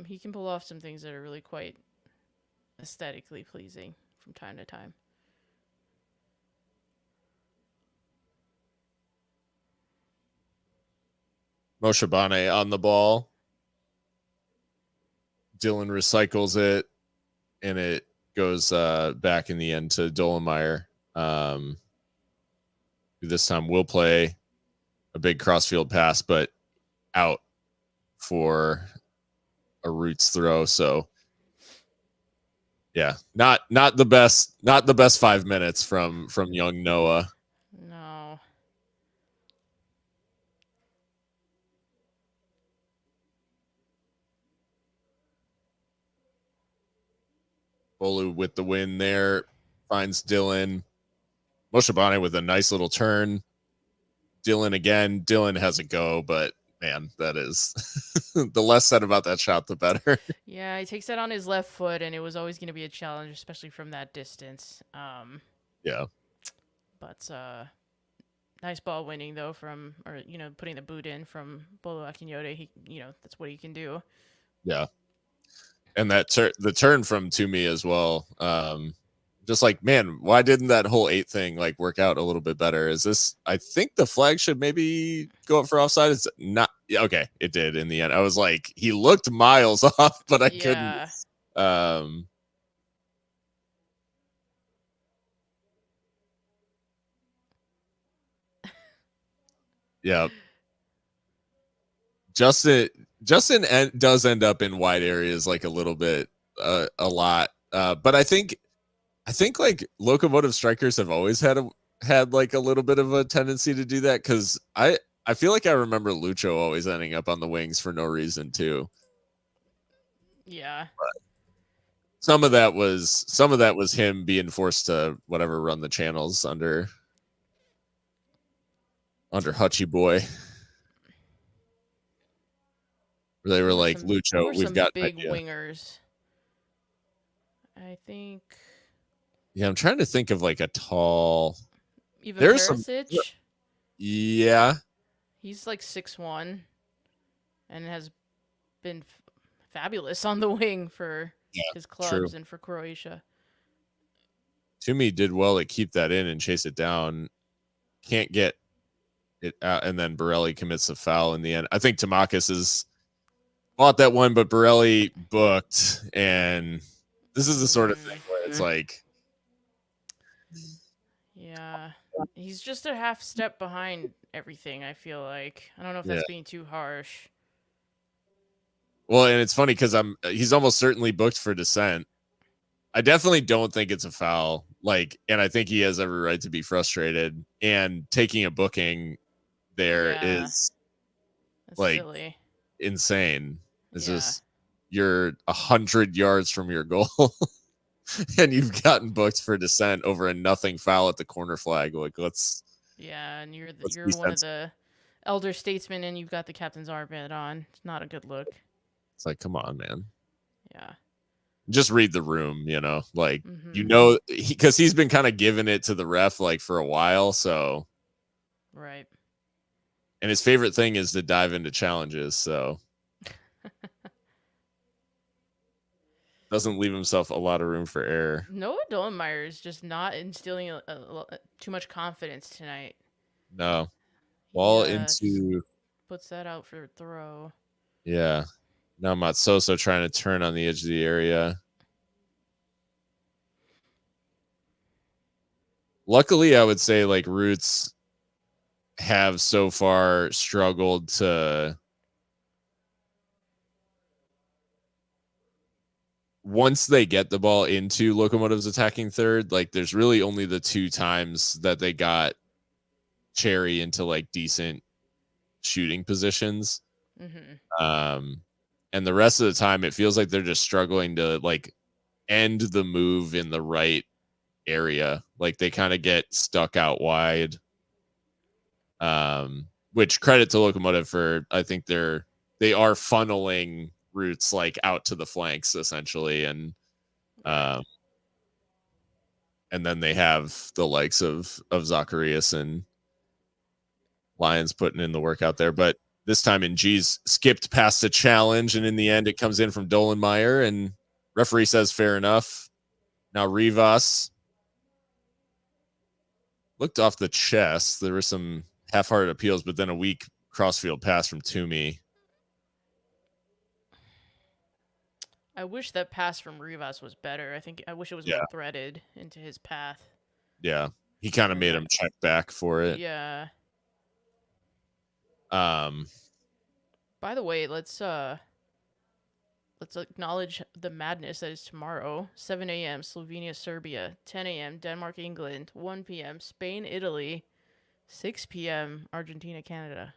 Speaker 2: He can pull off some things that are really quite aesthetically pleasing from time to time.
Speaker 1: Moshe on the ball. Dylan recycles it, and it goes back in the end to Dolenmeyer. This time will play a big crossfield pass, but out for a Roots throw. So yeah, not the best 5 minutes from young Noah.
Speaker 2: No.
Speaker 1: Bolu with the win there, finds Dylan. Moshe with a nice little turn. Dylan again. Dylan has a go, but man, that is the less said about that shot, the better.
Speaker 2: Yeah, he takes that on his left foot, and it was always going to be a challenge, especially from that distance.
Speaker 1: Yeah.
Speaker 2: But nice ball winning though putting the boot in from Bolo Akinyote. He, that's what he can do.
Speaker 1: Yeah. And that the turn from Toomey as well. Just like, man, why didn't that whole 8 thing like work out a little bit better? Is this? I think the flag should maybe go up for offside. It's not okay. It did in the end. I was like, he looked miles off, but I couldn't. Yeah. Justin does end up in wide areas like a little bit, a lot. But I think like locomotive strikers have always had like a little bit of a tendency to do that, because I feel like I remember Lucho always ending up on the wings for no reason too.
Speaker 2: Yeah.
Speaker 1: But some of that was him being forced to run the channels under Hutchie Boy. They were like, Lucho, we've got
Speaker 2: big wingers. I think.
Speaker 1: Yeah, I'm trying to think of like a tall.
Speaker 2: Even Perisic.
Speaker 1: Yeah.
Speaker 2: He's like 6'1", and has been fabulous on the wing for his clubs and for Croatia.
Speaker 1: Toomey did well to keep that in and chase it down. Can't get it out, and then Borelli commits a foul in the end. I think Tamakis is bought that one, but Borelli booked, and this is the sort of thing where it's like,
Speaker 2: Yeah. He's just a half step behind everything, I feel like. I don't know if
Speaker 1: yeah.
Speaker 2: that's being too harsh.
Speaker 1: Well, and it's funny because he's almost certainly booked for Descent. I definitely don't think it's a foul. Like, and I think he has every right to be frustrated. And taking a booking there
Speaker 2: Yeah.
Speaker 1: is
Speaker 2: That's
Speaker 1: like
Speaker 2: silly.
Speaker 1: insane. It's
Speaker 2: Yeah.
Speaker 1: just you're 100 yards from your goal, and you've gotten booked for Descent over a nothing foul at the corner flag. Like,
Speaker 2: Yeah, and
Speaker 1: let's
Speaker 2: you're
Speaker 1: be
Speaker 2: one of
Speaker 1: sensible.
Speaker 2: the elder statesmen and you've got the captain's armband on. It's not a good look.
Speaker 1: It's like, come on, man.
Speaker 2: Yeah.
Speaker 1: Just read the room, like,
Speaker 2: Mhm.
Speaker 1: because he's been kind of giving it to the ref like for a while. So,
Speaker 2: Right.
Speaker 1: and his favorite thing is to dive into challenges. So, doesn't leave himself a lot of room for error.
Speaker 2: Noah Dollenmeyer is just not instilling too much confidence tonight.
Speaker 1: No,
Speaker 2: He
Speaker 1: ball
Speaker 2: just
Speaker 1: into,
Speaker 2: puts that out for a throw.
Speaker 1: yeah. Now Matsoso trying to turn on the edge of the area. Luckily, I would say like Roots have so far struggled to, once they get the ball into Locomotive's attacking third, like there's really only the 2 times that they got Cherry into like decent shooting positions.
Speaker 2: Mhm.
Speaker 1: And the rest of the time it feels like they're just struggling to like end the move in the right area. Like they kind of get stuck out wide. Which credit to Locomotive for, I think they are funneling Roots like out to the flanks essentially,
Speaker 2: Right.
Speaker 1: um and then they have the likes of Zacharias and Lions putting in the work out there. But this time in G's skipped past a challenge, and in the end it comes in from Dolenmeyer, and referee says fair enough. Now Rivas looked off the chest. There were some half-hearted appeals, but then a weak crossfield pass from Toomey.
Speaker 2: I wish that pass from Rivas was better. I wish it was more
Speaker 1: Yeah,
Speaker 2: threaded into his path.
Speaker 1: yeah. He kind of
Speaker 2: And
Speaker 1: made him check back for it.
Speaker 2: yeah.
Speaker 1: Um,
Speaker 2: By the way, let's acknowledge the madness that is tomorrow. 7 a.m. Slovenia, Serbia. 10 a.m. Denmark, England. 1 p.m. Spain, Italy. 6 p.m. Argentina, Canada.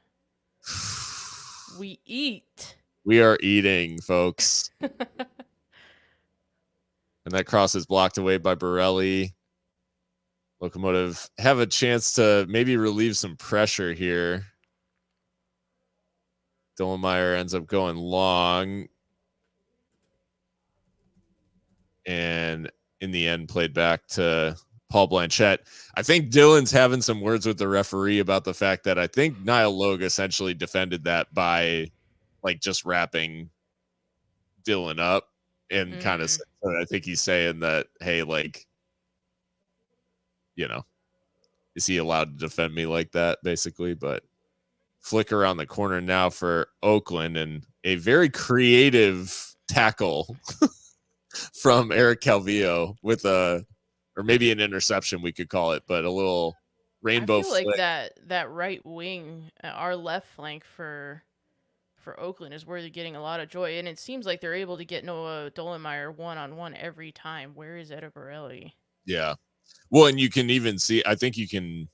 Speaker 2: We eat.
Speaker 1: we are eating, folks. And that cross is blocked away by Borelli. Locomotive have a chance to maybe relieve some pressure here. Dollenmeyer ends up going long. And in the end, played back to Paul Blanchette. I think Dylan's having some words with the referee about the fact that I think Niall Logue essentially defended that by like just wrapping Dylan up and kind of,
Speaker 2: Mm.
Speaker 1: I think he's saying that, hey, like, is he allowed to defend me like that, basically? But flick around the corner now for Oakland, and a very creative tackle from Eric Calvillo with or maybe an interception, we could call it, but a little
Speaker 2: I
Speaker 1: rainbow
Speaker 2: feel like
Speaker 1: flick.
Speaker 2: that right wing, our left flank for Oakland is where they're getting a lot of joy, and it seems like they're able to get Noah Dollenmeyer one-on-one every time. Where is Etta Borelli?
Speaker 1: Yeah. Well, and you can even see, I think you can,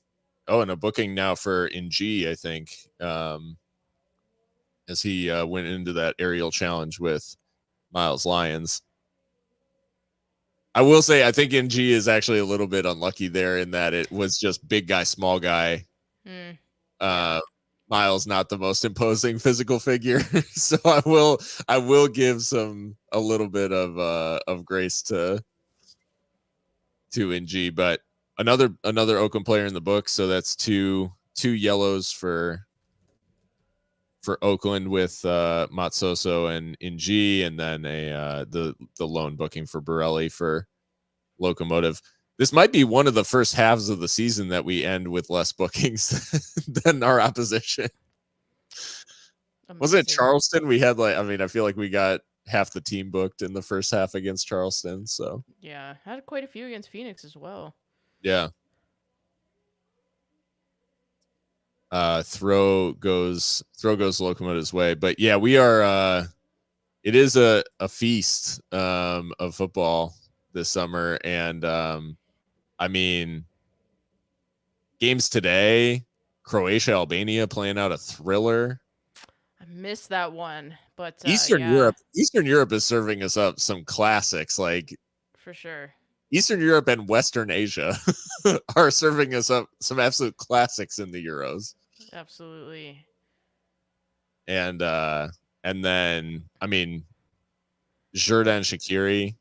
Speaker 1: and a booking now for NG, I think, as he went into that aerial challenge with Miles Lyons. I will say, I think NG is actually a little bit unlucky there in that it was just big guy, small guy.
Speaker 2: Mm,
Speaker 1: Uh,
Speaker 2: yeah.
Speaker 1: Miles not the most imposing physical figure, so I will give a little bit of grace to NG, but another Oakland player in the book, so that's two yellows for Oakland with Matsoso and NG, and then the loan booking for Borelli for Locomotive. This might be one of the first halves of the season that we end with less bookings than our opposition. Was it
Speaker 2: Amazing.
Speaker 1: Charleston? We had I feel like we got half the team booked in the first half against Charleston. So
Speaker 2: Yeah, had quite a few against Phoenix as well.
Speaker 1: yeah. Throw goes Locomotive's way. But yeah, we are it is a feast of football this summer. And I mean, games today, Croatia, Albania playing out a thriller.
Speaker 2: I missed that one, but
Speaker 1: Eastern
Speaker 2: yeah,
Speaker 1: Europe is serving us up some classics. Like
Speaker 2: for sure.
Speaker 1: Eastern Europe and Western Asia are serving us up some absolute classics in the Euros.
Speaker 2: Absolutely.
Speaker 1: And then I mean Xherdan Shaqiri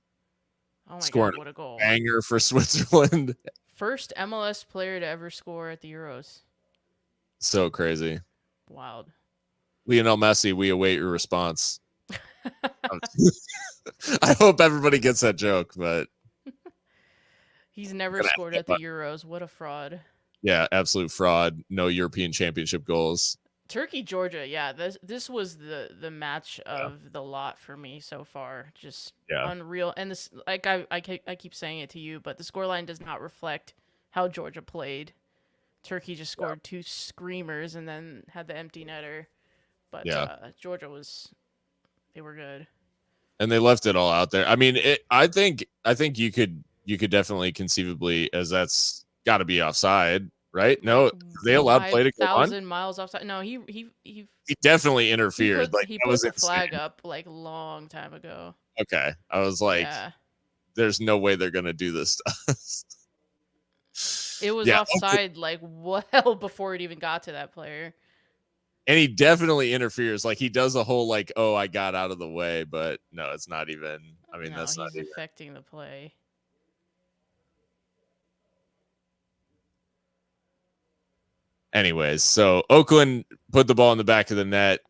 Speaker 2: Oh my
Speaker 1: scoring
Speaker 2: god, what a goal.
Speaker 1: a banger for Switzerland.
Speaker 2: First MLS player to ever score at the Euros.
Speaker 1: So crazy.
Speaker 2: Wild.
Speaker 1: Lionel Messi, we await your response. I hope everybody gets that joke, but
Speaker 2: He's never scored at the Euros. What a fraud.
Speaker 1: yeah, absolute fraud. No European Championship goals.
Speaker 2: Turkey, Georgia, yeah. This was the match of the lot for me so far. Just unreal. And this, like I keep saying it to you, but the scoreline does not reflect how Georgia played. Turkey just scored two screamers and then had the empty netter. But Georgia they were good.
Speaker 1: And they left it all out there. I mean, I think you could definitely conceivably, as that's got to be offside, right? No, they allowed play to go on.
Speaker 2: 5,000 miles offside. No, he
Speaker 1: definitely interfered.
Speaker 2: He put the flag up like long time ago.
Speaker 1: Okay, I was like, there's no way they're gonna do this to us.
Speaker 2: It was offside like well before it even got to that player.
Speaker 1: And he definitely interferes. Like he does a whole like, oh, I got out of the way, but no, it's not even. I mean, that's not even
Speaker 2: affecting the play.
Speaker 1: Anyways, so Oakland put the ball in the back of the net.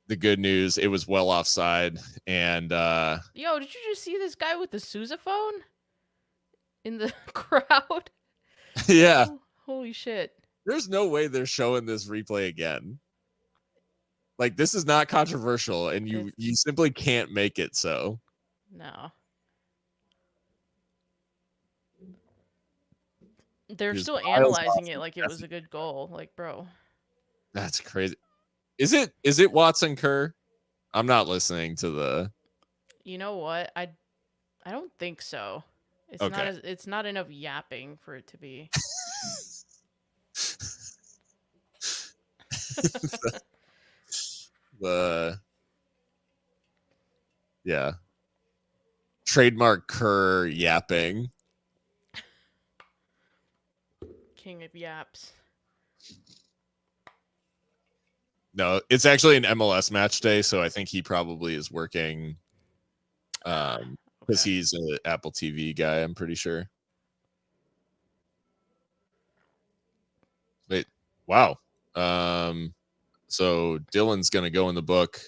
Speaker 1: The good news, it was well offside. And
Speaker 2: yo, did you just see this guy with the sousaphone in the crowd?
Speaker 1: Yeah.
Speaker 2: Holy shit.
Speaker 1: There's no way they're showing this replay again. Like this is not controversial, and you simply can't make it so.
Speaker 2: No. They're still analyzing it like it was a good goal. Like, bro.
Speaker 1: That's crazy. Is it Watson Kerr? I'm not listening to the.
Speaker 2: You know what? I don't think so. It's it's not enough yapping for it to be.
Speaker 1: Yeah. Trademark Kerr yapping.
Speaker 2: King of yaps.
Speaker 1: No, it's actually an MLS match day, so I think he probably is working because he's an Apple TV guy, I'm pretty sure. Wait, wow. So Dylan's gonna go in the book.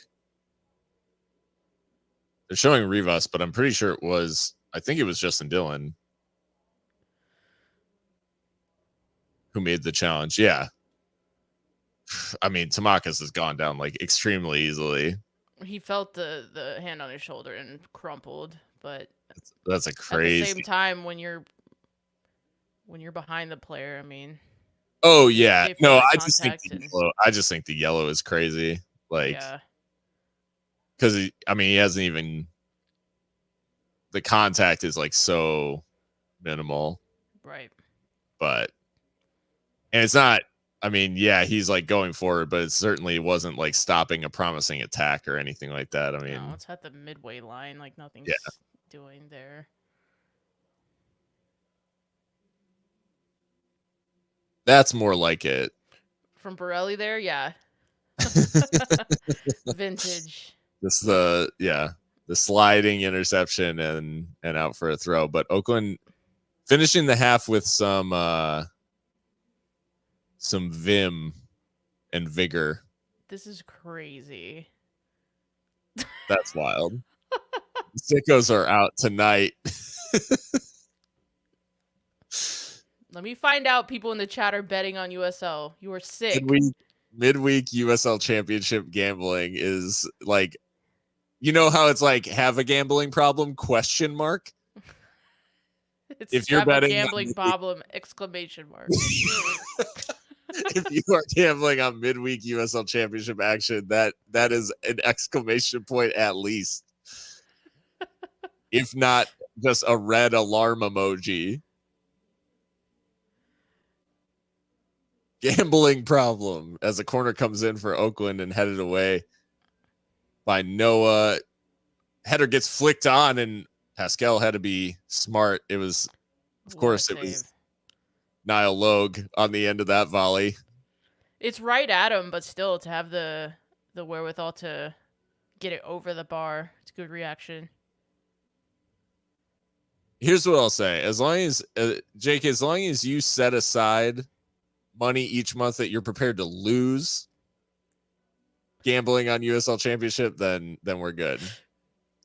Speaker 1: They're showing Rivas, but I'm pretty sure I think it was Justin Dillon who made the challenge. Yeah. I mean, Tamakis has gone down like extremely easily.
Speaker 2: He felt the hand on his shoulder and crumpled, but
Speaker 1: that's a crazy.
Speaker 2: At the same time, when you're behind the player, I mean.
Speaker 1: Oh yeah, no, I just think the yellow is crazy. Like, because he hasn't even. The contact is like so minimal,
Speaker 2: right?
Speaker 1: But, and it's not. I mean, yeah, he's like going forward, but it certainly wasn't like stopping a promising attack or anything like that. I mean,
Speaker 2: no, it's at the midway line, like nothing's doing there.
Speaker 1: That's more like it.
Speaker 2: From Borelli there, yeah. Vintage.
Speaker 1: Just the sliding interception and out for a throw. But Oakland finishing the half with some vim and vigor.
Speaker 2: This is crazy.
Speaker 1: That's wild. Sickos are out tonight.
Speaker 2: Let me find out. People in the chat are betting on USL. You are sick.
Speaker 1: midweek USL Championship gambling is like, you know how it's like have a gambling problem ?
Speaker 2: It's
Speaker 1: If you're
Speaker 2: have a
Speaker 1: betting on
Speaker 2: gambling problem! !
Speaker 1: if you are gambling on midweek USL Championship action, that is an exclamation point at least, if not just a red alarm emoji. Gambling problem as a corner comes in for Oakland and headed away by Noah. Header gets flicked on, and Pascal had to be smart. It was, of course, it was Niall Logue on the end of that volley.
Speaker 2: It's right at him, but still to have the wherewithal to get it over the bar. It's a good reaction.
Speaker 1: Here's what I'll say. As long as, Jake, as long as you set aside money each month that you're prepared to lose gambling on USL Championship, then we're good.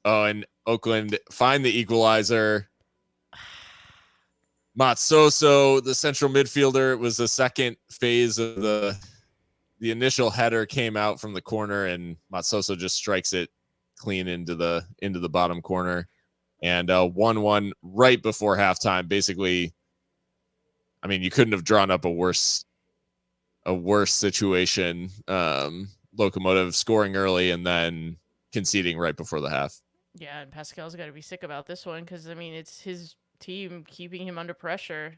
Speaker 1: Oh, and Oakland find the equalizer. Matsoso, the central midfielder, was the second phase of the initial header came out from the corner, and Matsoso just strikes it clean into the bottom corner. And 1-1 right before halftime. Basically, I mean, you couldn't have drawn up a worse situation. Locomotive scoring early and then conceding right before the half.
Speaker 2: Yeah, and Pascal's got to be sick about this one because, I mean, it's his team keeping him under pressure.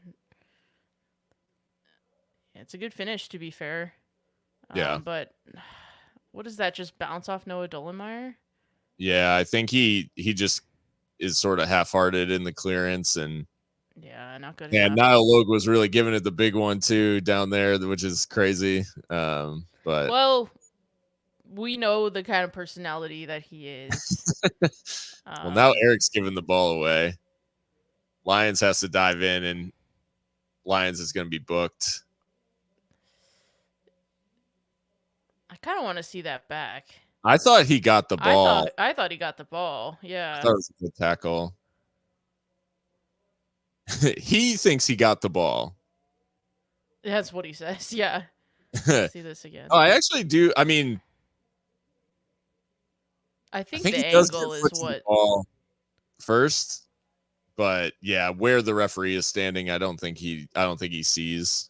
Speaker 2: It's a good finish, to be fair.
Speaker 1: Yeah.
Speaker 2: But what does that just bounce off Noah Dollenmeyer?
Speaker 1: Yeah, I think he just is sort of half-hearted in the clearance, and
Speaker 2: yeah, not good.
Speaker 1: And Niall Logue was really giving it the big one too down there, which is crazy. But
Speaker 2: well, we know the kind of personality that he is.
Speaker 1: Well, now Eric's giving the ball away. Lions has to dive in, and Lions is going to be booked.
Speaker 2: I kind of want to see that back.
Speaker 1: I thought he got the ball.
Speaker 2: I thought he got the ball. Yeah.
Speaker 1: I thought it was a good tackle. He thinks he got the ball.
Speaker 2: That's what he says. Yeah. Let's see this again.
Speaker 1: Oh, I actually do. I mean,
Speaker 2: I think the angle is what
Speaker 1: ball first, but yeah, where the referee is standing, I don't think he sees.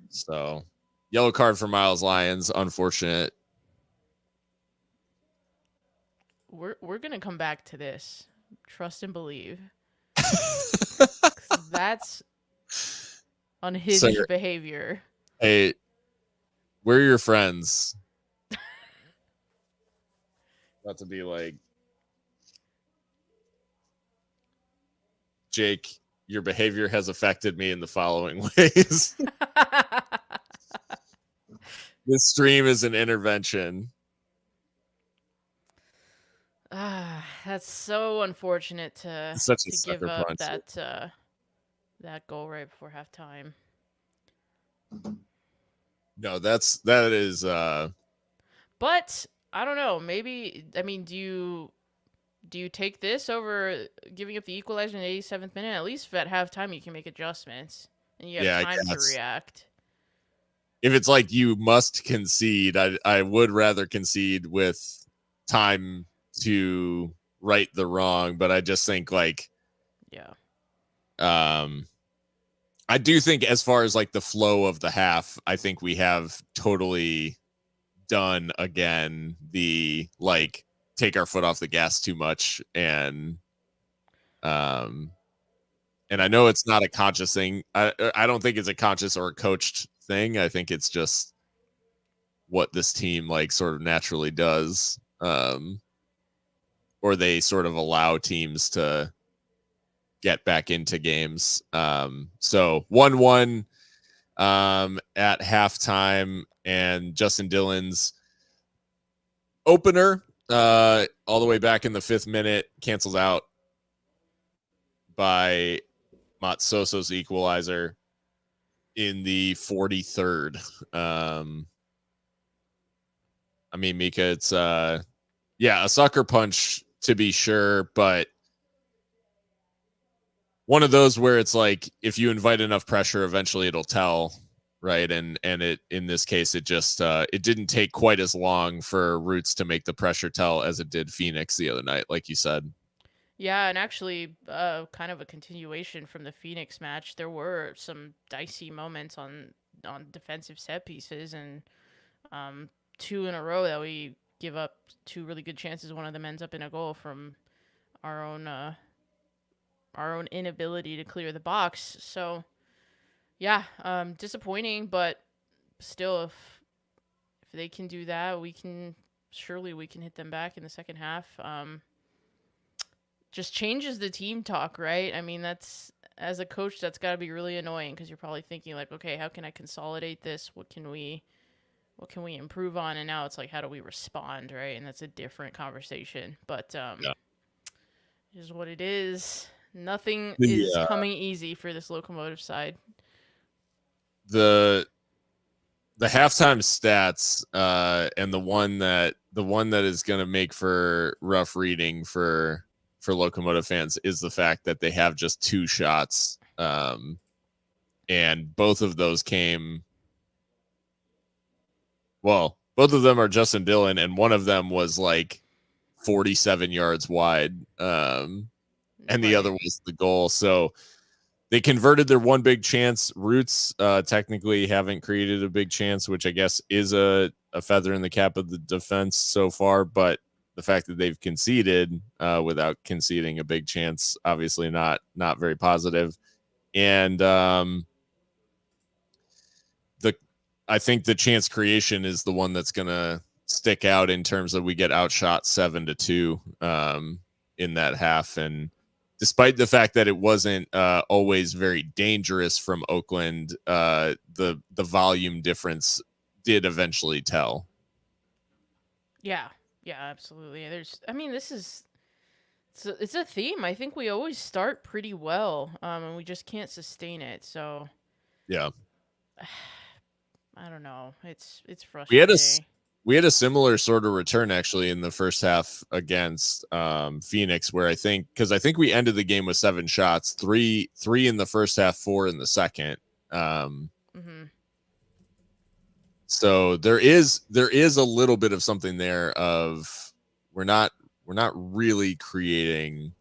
Speaker 1: So, yellow card for Miles Lyons, unfortunate.
Speaker 2: We're gonna come back to this. Trust and believe. That's unhinged behavior.
Speaker 1: Hey, we're your friends. Not to be like, Jake, your behavior has affected me in the following ways. This stream is an intervention.
Speaker 2: That's so unfortunate to give up that goal right before halftime.
Speaker 1: No, that is
Speaker 2: But I don't know, maybe, I mean, do you take this over giving up the equalizer in the 87th minute? At least at halftime you can make adjustments and you have time to react.
Speaker 1: If it's like you must concede, I would rather concede with time to right the wrong, but I just think like,
Speaker 2: yeah.
Speaker 1: I do think as far as like the flow of the half, I think we have totally done again the like take our foot off the gas too much, and I know it's not a conscious thing. I don't think it's a conscious or a coached thing. I think it's just what this team like sort of naturally does. Or they sort of allow teams to get back into games. So 1-1 at halftime, and Justin Dillon's opener all the way back in the 5th minute cancels out by Matsoso's equalizer in the 43rd. I mean, Mika, it's a sucker punch to be sure, but one of those where it's like if you invite enough pressure, eventually it'll tell, right? And it in this case, it just it didn't take quite as long for Roots to make the pressure tell as it did Phoenix the other night, like you said.
Speaker 2: Yeah, and actually, kind of a continuation from the Phoenix match. There were some dicey moments on defensive set pieces, and two in a row that we give up two really good chances. One of them ends up in a goal from our own inability to clear the box. So yeah, disappointing, but still, if they can do that, we can hit them back in the second half. Just changes the team talk, right? I mean, that's as a coach, that's got to be really annoying because you're probably thinking like, okay, how can I consolidate this? What can we improve on? And now it's like, how do we respond, right? And that's a different conversation. But
Speaker 1: Yeah.
Speaker 2: it is what it is. Nothing
Speaker 1: The
Speaker 2: is coming easy for this Locomotive side.
Speaker 1: the halftime stats and the one that is going to make for rough reading for Locomotive fans is the fact that they have just two shots, and both of those came. Well, both of them are Justin Dillon, and one of them was like 47 yards wide, and the other was the goal. So they converted their one big chance. Roots technically haven't created a big chance, which I guess is a feather in the cap of the defense so far. But the fact that they've conceded without conceding a big chance, obviously not very positive. And I think the chance creation is the one that's going to stick out in terms of we get outshot 7-2 in that half. And despite the fact that it wasn't always very dangerous from Oakland, the volume difference did eventually tell.
Speaker 2: Yeah, absolutely. It's a theme. I think we always start pretty well, and we just can't sustain it. So
Speaker 1: yeah,
Speaker 2: I don't know. It's frustrating.
Speaker 1: We had a similar sort of return actually in the first half against Phoenix, where I think we ended the game with 7 shots, three in the first half, 4 in the second. So there is a little bit of something there of we're not really creating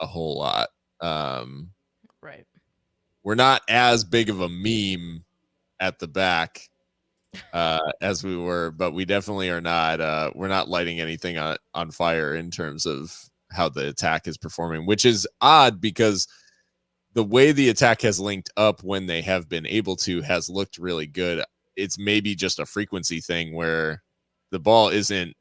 Speaker 1: a whole lot.
Speaker 2: Right.
Speaker 1: We're not as big of a meme at the back as we were, but we definitely are not we're not lighting anything on fire in terms of how the attack is performing, which is odd because the way the attack has linked up when they have been able to has looked really good. It's maybe just a frequency thing where the ball isn't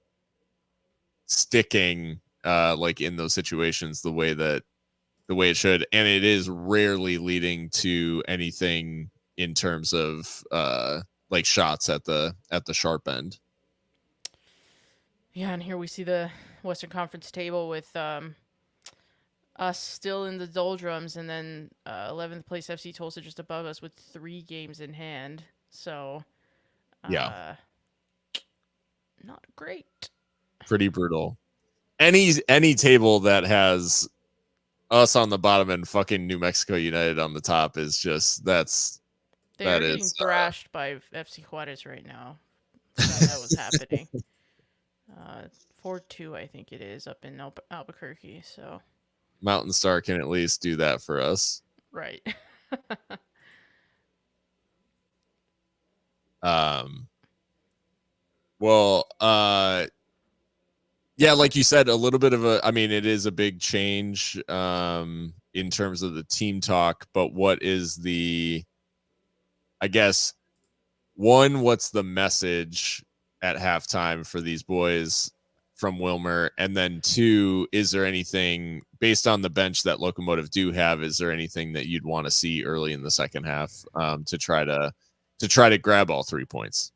Speaker 1: sticking like in those situations the way it should, and it is rarely leading to anything in terms of like shots at the sharp end.
Speaker 2: Yeah, and here we see the Western Conference table with us still in the doldrums, and then 11th place FC Tulsa just above us with 3 games in hand. So,
Speaker 1: yeah,
Speaker 2: not great.
Speaker 1: Pretty brutal. Any table that has us on the bottom and fucking New Mexico United on the top is just
Speaker 2: They are getting thrashed by FC Juarez right now. That was happening. 4-2, I think it is, up in Albuquerque. So
Speaker 1: Mountain Star can at least do that for us.
Speaker 2: Right.
Speaker 1: Well, yeah, like you said, a little bit of I mean, it is a big change in terms of the team talk, but what is I guess, what's the message at halftime for these boys from Wilmer? And then 2, is there anything based on the bench that Locomotive do have? Is there anything that you'd want to see early in the second half to try to grab all 3 points?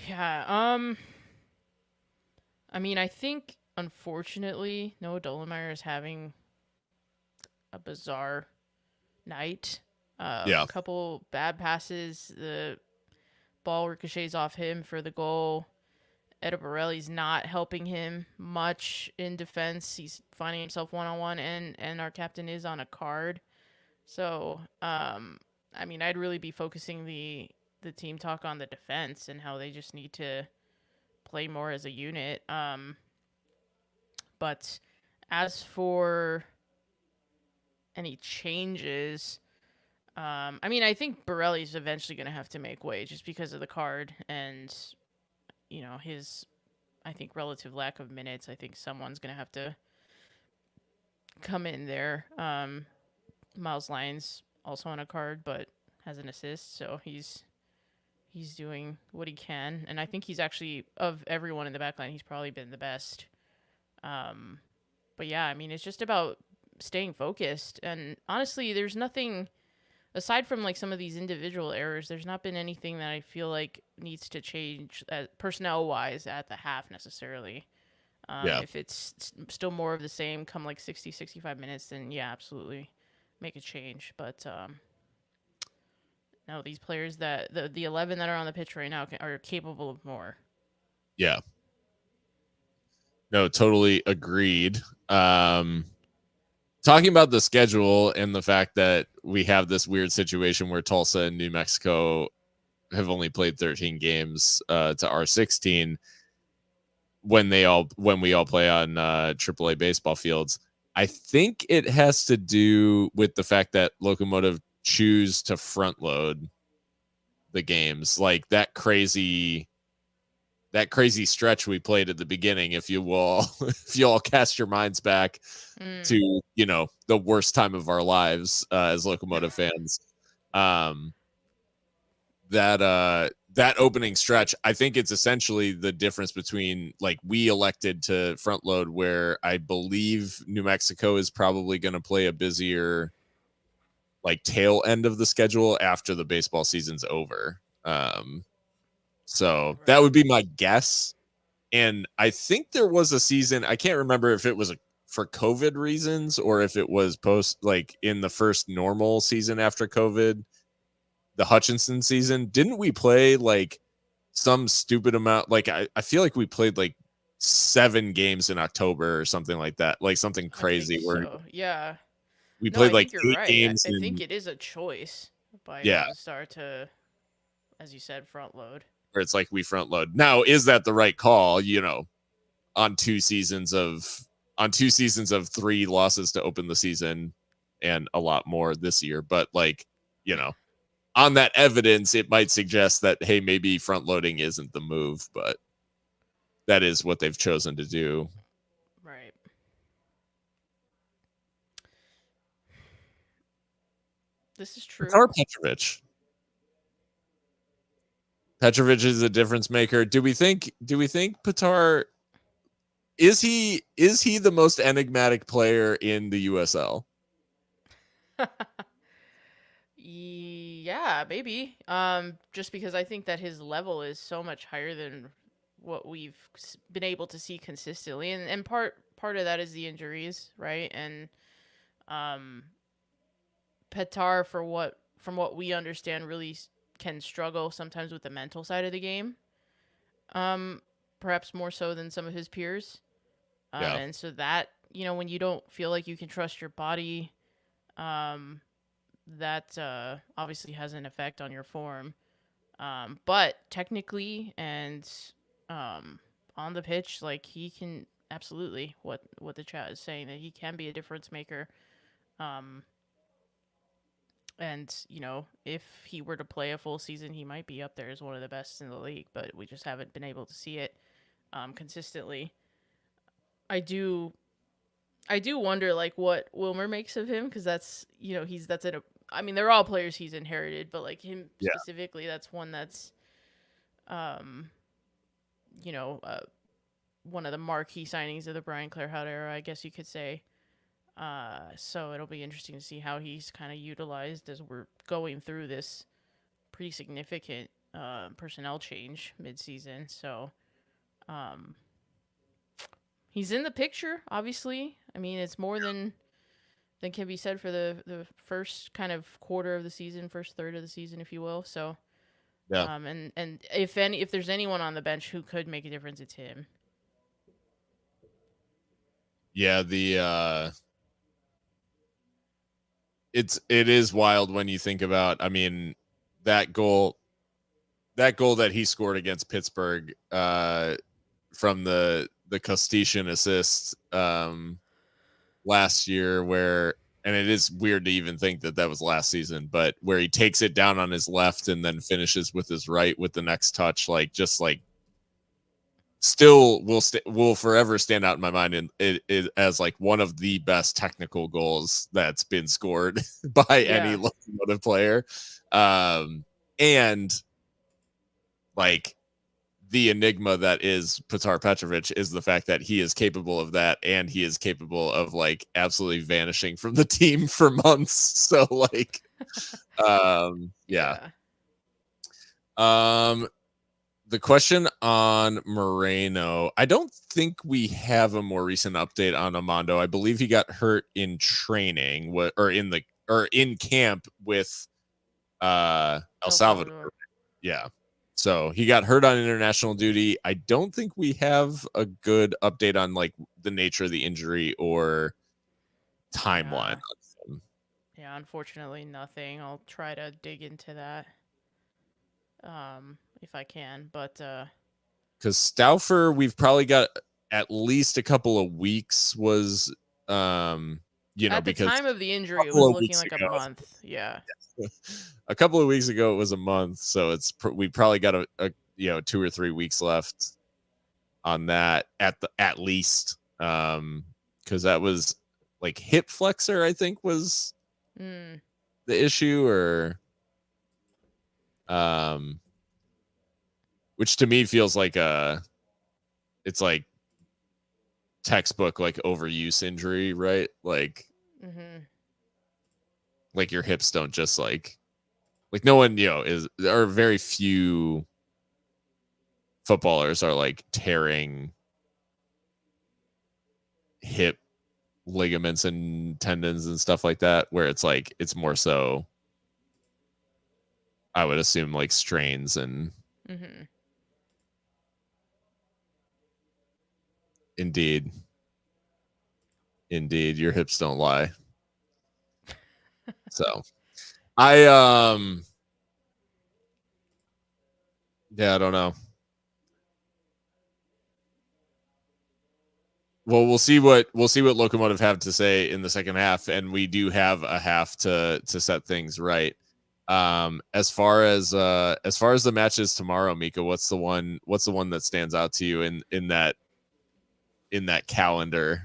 Speaker 2: Yeah. I mean, I think unfortunately Noah Dolemeyer is having a bizarre night. A couple bad passes. The ball ricochets off him for the goal. Edo Borelli's not helping him much in defense. He's finding himself one-on-one, and our captain is on a card. So, I mean, I'd really be focusing the team talk on the defense and how they just need to play more as a unit. But as for any changes, I mean, I think Borelli's eventually going to have to make way just because of the card and, his, I think, relative lack of minutes. I think someone's going to have to come in there. Miles Lyons also on a card, but has an assist, so he's doing what he can, and I think he's actually, of everyone in the backline, he's probably been the best. But yeah, I mean, it's just about staying focused, and honestly, there's nothing aside from like some of these individual errors. There's not been anything that I feel like needs to change personnel wise at the half necessarily.
Speaker 1: Yeah.
Speaker 2: If it's still more of the same come like 60, 65 minutes, then yeah, absolutely make a change. But no, these players that the 11 that are on the pitch right now are capable of more.
Speaker 1: Yeah. No, totally agreed. Talking about the schedule and the fact that we have this weird situation where Tulsa and New Mexico have only played 13 games to our 16 when we all play on AAA baseball fields. I think it has to do with the fact that Locomotive choose to front load the games, like that crazy stretch we played at the beginning. If you will, if you all cast your minds back to the worst time of our lives as Locomotive fans, that opening stretch, I think it's essentially the difference between like we elected to front load, where I believe New Mexico is probably going to play a busier like tail end of the schedule after the baseball season's over. So that would be my guess. And I think there was a season, I can't remember if it was for COVID reasons or if it was post, like in the first normal season after COVID, the Hutchinson season. Didn't we play like some stupid amount? Like I feel like we played like 7 games in October or something like that, like something crazy where
Speaker 2: Yeah.
Speaker 1: we
Speaker 2: No,
Speaker 1: played
Speaker 2: I
Speaker 1: like
Speaker 2: think you're
Speaker 1: 8
Speaker 2: right.
Speaker 1: games
Speaker 2: I think
Speaker 1: in,
Speaker 2: it is a choice by
Speaker 1: yeah,
Speaker 2: Dawnstar to, as you said, front load.
Speaker 1: where it's like we front load. Now, is that the right call? On 2 seasons of 3 losses to open the season and a lot more this year, but like, on that evidence, it might suggest that, hey, maybe front loading isn't the move, but that is what they've chosen to do.
Speaker 2: Right. This is true.
Speaker 1: Petar Petrovic is a difference maker. Do we think Petar is he the most enigmatic player in the USL?
Speaker 2: Yeah, maybe. Just because I think that his level is so much higher than what we've been able to see consistently, and part of that is the injuries, right? And um, Petar, from what we understand, really can struggle sometimes with the mental side of the game. Perhaps more so than some of his peers.
Speaker 1: Yeah.
Speaker 2: And so that, when you don't feel like you can trust your body, that obviously has an effect on your form. But technically and on the pitch, like he can absolutely what the chat is saying, that he can be a difference maker. And if he were to play a full season, he might be up there as one of the best in the league. But we just haven't been able to see it consistently. I do wonder like what Wilmer makes of him, because that's I mean, they're all players he's inherited, but like him specifically, that's one that's one of the marquee signings of the Brian Clarehout era, I guess you could say. So it'll be interesting to see how he's kind of utilized as we're going through this pretty significant personnel change mid-season. So he's in the picture, obviously. I mean, it's more than can be said for the first kind of quarter of the season, first third of the season, if you will. So
Speaker 1: Yeah.
Speaker 2: And if there's anyone on the bench who could make a difference, it's him.
Speaker 1: Yeah, it is wild when you think about, I mean, that goal that he scored against Pittsburgh from the Costician assist last year, where, and it is weird to even think that that was last season, but where he takes it down on his left and then finishes with his right with the next touch, like just like still will forever stand out in my mind, and it as like one of the best technical goals that's been scored by any
Speaker 2: Yeah.
Speaker 1: Locomotive player. And like the enigma that is Petar Petrovic is the fact that he is capable of that, and he is capable of like absolutely vanishing from the team for months. So like yeah.
Speaker 2: Yeah.
Speaker 1: The question on Moreno, I don't think we have a more recent update on Amando. I believe he got hurt in training, or in camp with El Salvador. Yeah. So he got hurt on international duty. I don't think we have a good update on like the nature of the injury or timeline.
Speaker 2: Yeah, unfortunately nothing. I'll try to dig into that if I can, but
Speaker 1: because Stauffer, we've probably got at least a couple of weeks was
Speaker 2: at the
Speaker 1: because
Speaker 2: time of the
Speaker 1: a
Speaker 2: injury it
Speaker 1: couple
Speaker 2: was
Speaker 1: of
Speaker 2: looking
Speaker 1: weeks
Speaker 2: like
Speaker 1: ago,
Speaker 2: a month. Yeah.
Speaker 1: a couple of weeks ago it was a month, so we probably got a 2 or 3 weeks left on that at least, because that was like hip flexor, I think, was
Speaker 2: Mm.
Speaker 1: the issue, or um which to me feels like it's like textbook like overuse injury, right?
Speaker 2: Mhm.
Speaker 1: Like your hips don't just like no one, there are very few footballers are like tearing hip ligaments and tendons and stuff like that, where it's like it's more so, I would assume, like strains. And
Speaker 2: Mhm.
Speaker 1: indeed, your hips don't lie. So I yeah, I don't know. Well, we'll see what Locomotive have to say in the second half, and we do have a half to set things right. As far as the matches tomorrow, Mika, what's the one that stands out to you in that calendar?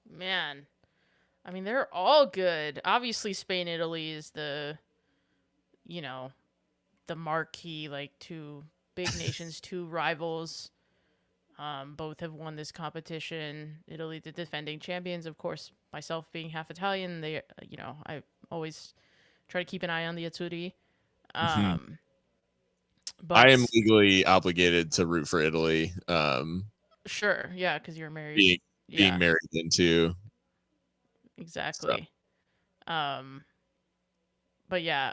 Speaker 2: Man, I mean they're all good. Obviously Spain Italy is you know, the marquee, like two big nations, two rivals. Both have won this competition. Italy, the defending champions, of course. Myself being half Italian, I always try to keep an eye on the Azzurri.
Speaker 1: Mhm.
Speaker 2: Um,
Speaker 1: I am
Speaker 2: but
Speaker 1: legally obligated to root for Italy.
Speaker 2: sure, yeah, because you're married.
Speaker 1: Being
Speaker 2: Yeah,
Speaker 1: married into, so
Speaker 2: exactly. Um, but yeah,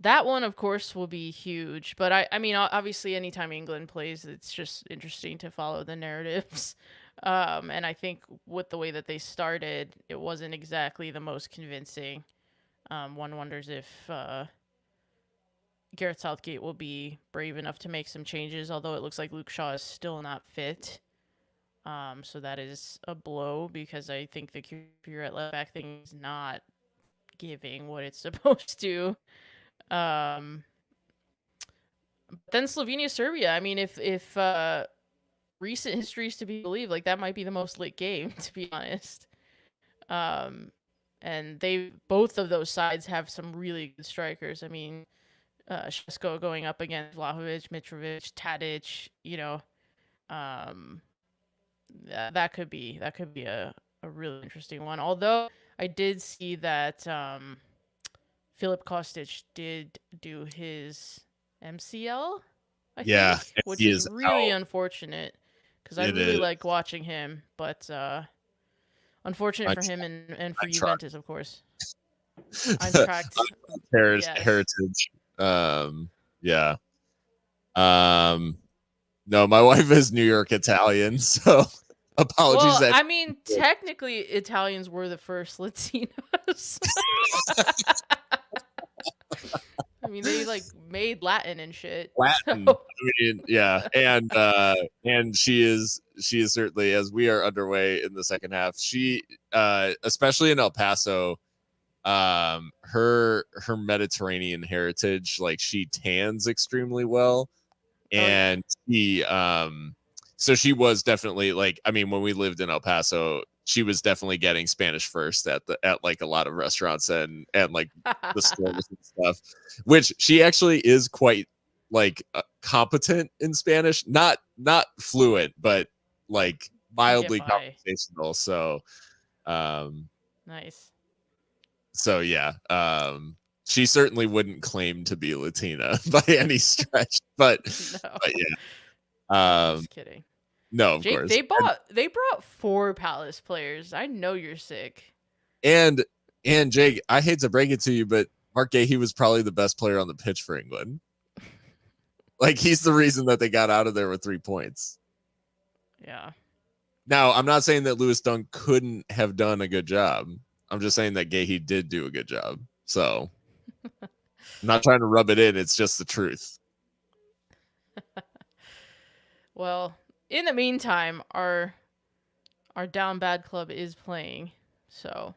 Speaker 2: that one, of course, will be huge. But I mean, obviously, anytime England plays, it's just interesting to follow the narratives. And I think with the way that they started, it wasn't exactly the most convincing. One wonders if Gareth Southgate will be brave enough to make some changes, although it looks like Luke Shaw is still not fit. So that is a blow because I think the Cure at left back thing is not giving what it's supposed to. Um, but then Slovenia, Serbia. I mean, if recent history is to be believed, like that might be the most lit game, to be honest. Um, and they both of those sides have some really good strikers. I mean, Shesko going up against Vlahovic, Mitrovic, Tadic. Um, that could be a really interesting one. Although I did see that Filip Kostic did do his MCL, I
Speaker 1: yeah,
Speaker 2: think, which
Speaker 1: he
Speaker 2: is
Speaker 1: is
Speaker 2: really
Speaker 1: out.
Speaker 2: unfortunate because I
Speaker 1: It
Speaker 2: really
Speaker 1: is.
Speaker 2: like watching him, but unfortunate
Speaker 1: I
Speaker 2: for him and for
Speaker 1: tried.
Speaker 2: Juventus, of course. Eintracht, yes.
Speaker 1: Heritage. Yeah. No, my wife is New York Italian, so apologies.
Speaker 2: Well,
Speaker 1: That
Speaker 2: I mean, technically, Italians were the first Latinos. I mean, they like made Latin and shit.
Speaker 1: Latin.
Speaker 2: So
Speaker 1: I mean, yeah, and she is certainly, as we are underway in the second half. She especially in El Paso, her Mediterranean heritage, like she tans extremely well, and she so she was definitely like, I mean, when we lived in El Paso, she was definitely getting Spanish first at like a lot of restaurants and like the stores and stuff, which she actually is quite like competent in Spanish, not fluent, but like mildly conversational. So
Speaker 2: nice.
Speaker 1: so yeah, she certainly wouldn't claim to be Latina by any stretch, but
Speaker 2: No.
Speaker 1: but yeah,
Speaker 2: Just kidding.
Speaker 1: no, of
Speaker 2: Jake,
Speaker 1: course.
Speaker 2: they brought 4 Palace players. I know you're sick.
Speaker 1: And Jake, I hate to break it to you, but Mark Gahey was probably the best player on the pitch for England. Like, he's the reason that they got out of there with 3 points.
Speaker 2: Yeah.
Speaker 1: Now, I'm not saying that Lewis Dunk couldn't have done a good job. I'm just saying that Gahey did do a good job. So I'm not trying to rub it in. It's just the truth.
Speaker 2: Well, in the meantime, our down bad club is playing. So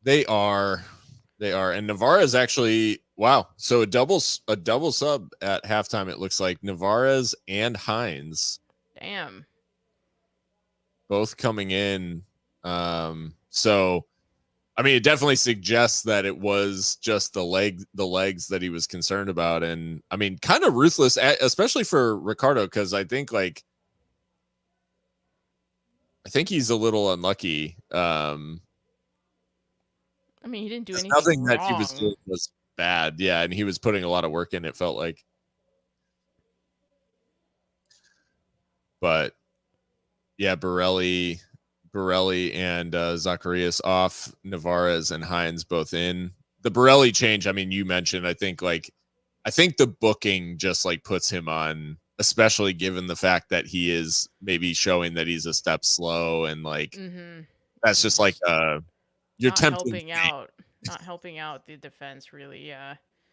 Speaker 1: They are. And Navarez actually, wow. So a double sub at halftime, it looks like. Navarez and Hines.
Speaker 2: damn.
Speaker 1: Both coming in. So I mean, it definitely suggests that it was just the legs that he was concerned about. And I mean, kind of ruthless, especially for Ricardo, because I think he's a little unlucky.
Speaker 2: I mean, he didn't do anything
Speaker 1: Nothing
Speaker 2: wrong.
Speaker 1: that he was doing was bad. Yeah, and he was putting a lot of work in, it felt like. But yeah, Borelli and Zacharias off, Navarez and Hines both in. The Borelli change, I mean, you mentioned, I think the booking just like puts him on, especially given the fact that he is maybe showing that he's a step slow, and like that's just like you're tempting
Speaker 2: not helping out the defense really.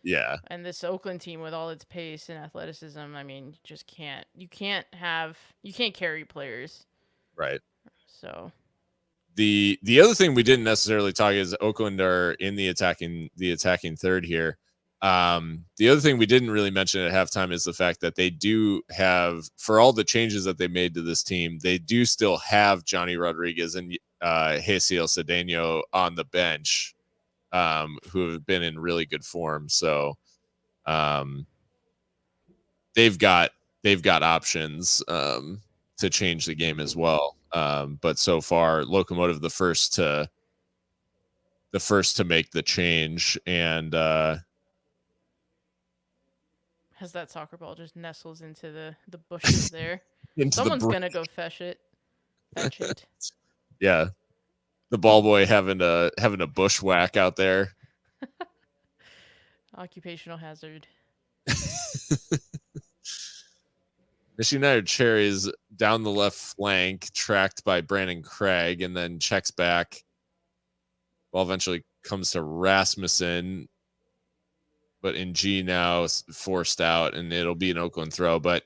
Speaker 1: Yeah.
Speaker 2: And this Oakland team with all its pace and athleticism, I mean, you can't carry players.
Speaker 1: Right.
Speaker 2: So
Speaker 1: the other thing we didn't necessarily talk is Oakland are in the attacking third here. The other thing we didn't really mention at halftime is the fact that they do have, for all the changes that they made to this team, they do still have Johnny Rodriguez and Hesiel Cedeno on the bench, who have been in really good form. So they've got options to change the game as well. But so far, Locomotive the first to make the change, and
Speaker 2: as that soccer ball just nestles into the bushes there. Someone's gonna go fetch it.
Speaker 1: Yeah, the ball boy having a bushwhack out there.
Speaker 2: Occupational hazard.
Speaker 1: Michigan United Cherries down the left flank, tracked by Brandon Craig, and then checks back. Ball eventually comes to Rasmussen, but in G now forced out, and it'll be an Oakland throw. But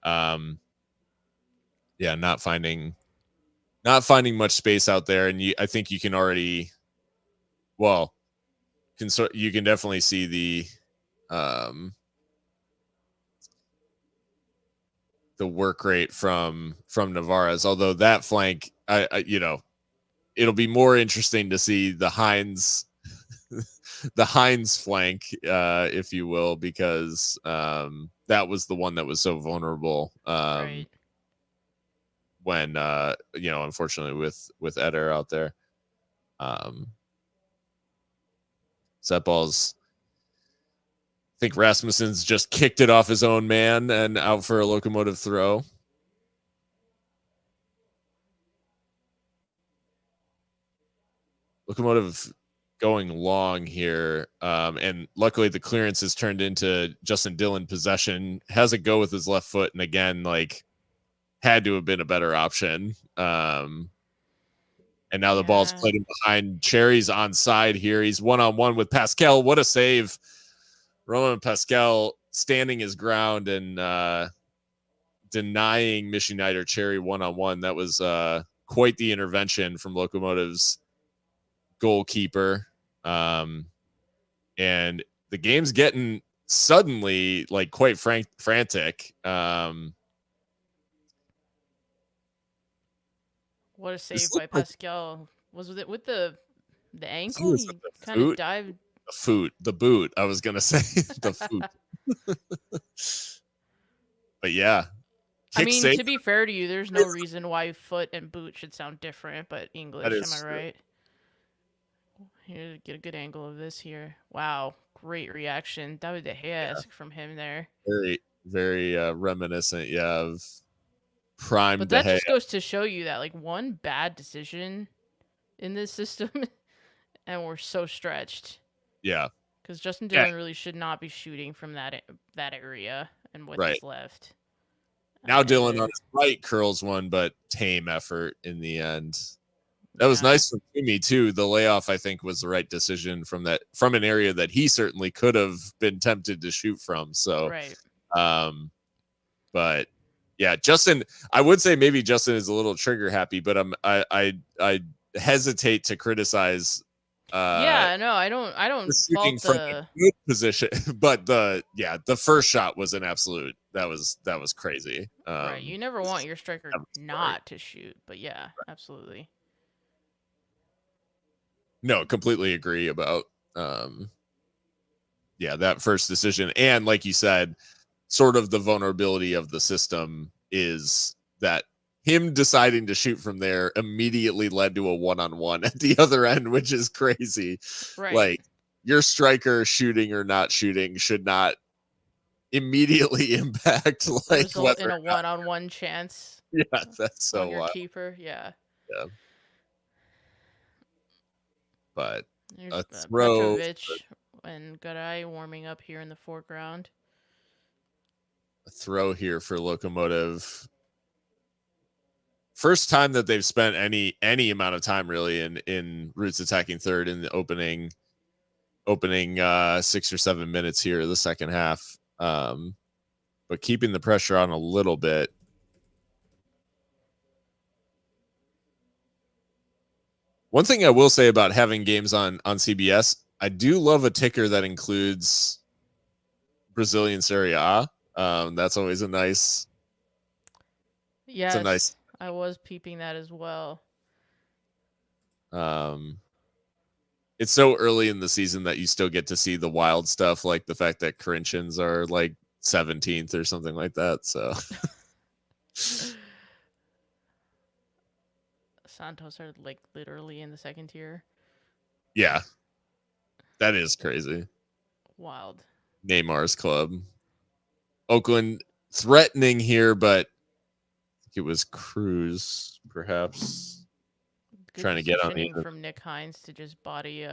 Speaker 1: yeah, not finding much space out there, and I think you can already, you can definitely see the work rate from Navarez. Although that flank, it'll be more interesting to see the Hines flank, if you will, because that was the one that was so vulnerable.
Speaker 2: Right.
Speaker 1: When unfortunately with Eder out there. Set balls. I think Rasmussen's just kicked it off his own man and out for a Locomotive throw. Locomotive going long here. And luckily the clearance is turned into Justin Dillon possession, has a go with his left foot. And again, like had to have been a better option. And now the ball's played in behind. Cherry's onside here. He's one-on-one with Pascal. What a save. Roman Pascal standing his ground and denying Michinider Cherry one-on-one. That was quite the intervention from Locomotive's goalkeeper. And the game's getting suddenly like quite frantic.
Speaker 2: What a save by Pascal. Was it with the ankle? He kind of dived.
Speaker 1: The boot. I was gonna say the foot. But yeah.
Speaker 2: I mean, to be fair to you, there's no reason why foot and boot should sound different, but English, am I right? Here, get a good angle of this here. Wow, great reaction. That was De Gea from him there.
Speaker 1: Very, very reminiscent, of prime.
Speaker 2: But that just goes to show you that like one bad decision in this system, and we're so stretched.
Speaker 1: Yeah,
Speaker 2: because Justin Dillon really should not be shooting from that area and with his left.
Speaker 1: Now Dillon on his right curls one, but tame effort in the end. That was nice from Toomey too. The layoff, I think, was the right decision from an area that he certainly could have been tempted to shoot from. So, but yeah, Justin, I would say maybe Justin is a little trigger happy, but I hesitate to criticize.
Speaker 2: I don't fault the
Speaker 1: good position, but the first shot was an absolute. That was crazy.
Speaker 2: Right, you never want your striker not to shoot, but yeah, absolutely.
Speaker 1: No, completely agree about that first decision. And like you said, sort of the vulnerability of the system is that him deciding to shoot from there immediately led to a one-on-one at the other end, which is crazy.
Speaker 2: Right.
Speaker 1: Like your striker shooting or not shooting should not immediately impact like
Speaker 2: result in a one-on-one chance.
Speaker 1: Yeah, that's so
Speaker 2: on your
Speaker 1: wild.
Speaker 2: Keeper. Yeah.
Speaker 1: But
Speaker 2: a throw. And Garay warming up here in the foreground.
Speaker 1: A throw here for Locomotive. First time that they've spent any amount of time really in Roots attacking third in the opening 6 or 7 minutes here of the second half. But keeping the pressure on a little bit. One thing I will say about having games on CBS, I do love a ticker that includes Brazilian Serie A. That's always a nice.
Speaker 2: Yes, I was peeping that as well.
Speaker 1: It's so early in the season that you still get to see the wild stuff, like the fact that Corinthians are like 17th or something like that. So.
Speaker 2: Santos are like literally in the second tier.
Speaker 1: Yeah. That is crazy.
Speaker 2: Wild.
Speaker 1: Neymar's club. Oakland threatening here, but I think it was Cruz, perhaps.
Speaker 2: Good
Speaker 1: trying to get on the
Speaker 2: from Nick Hines to just body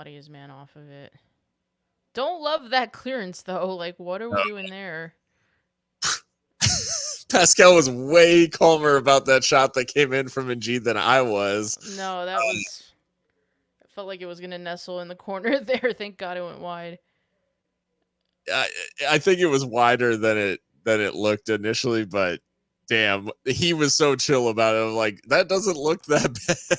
Speaker 2: his man off of it. Don't love that clearance though. Like, what are we doing there?
Speaker 1: Pascal was way calmer about that shot that came in from Njid than I was.
Speaker 2: No, that was. I felt like it was gonna nestle in the corner there. Thank God it went wide.
Speaker 1: I think it was wider than it looked initially, but damn, he was so chill about it. I'm like, that doesn't look that bad.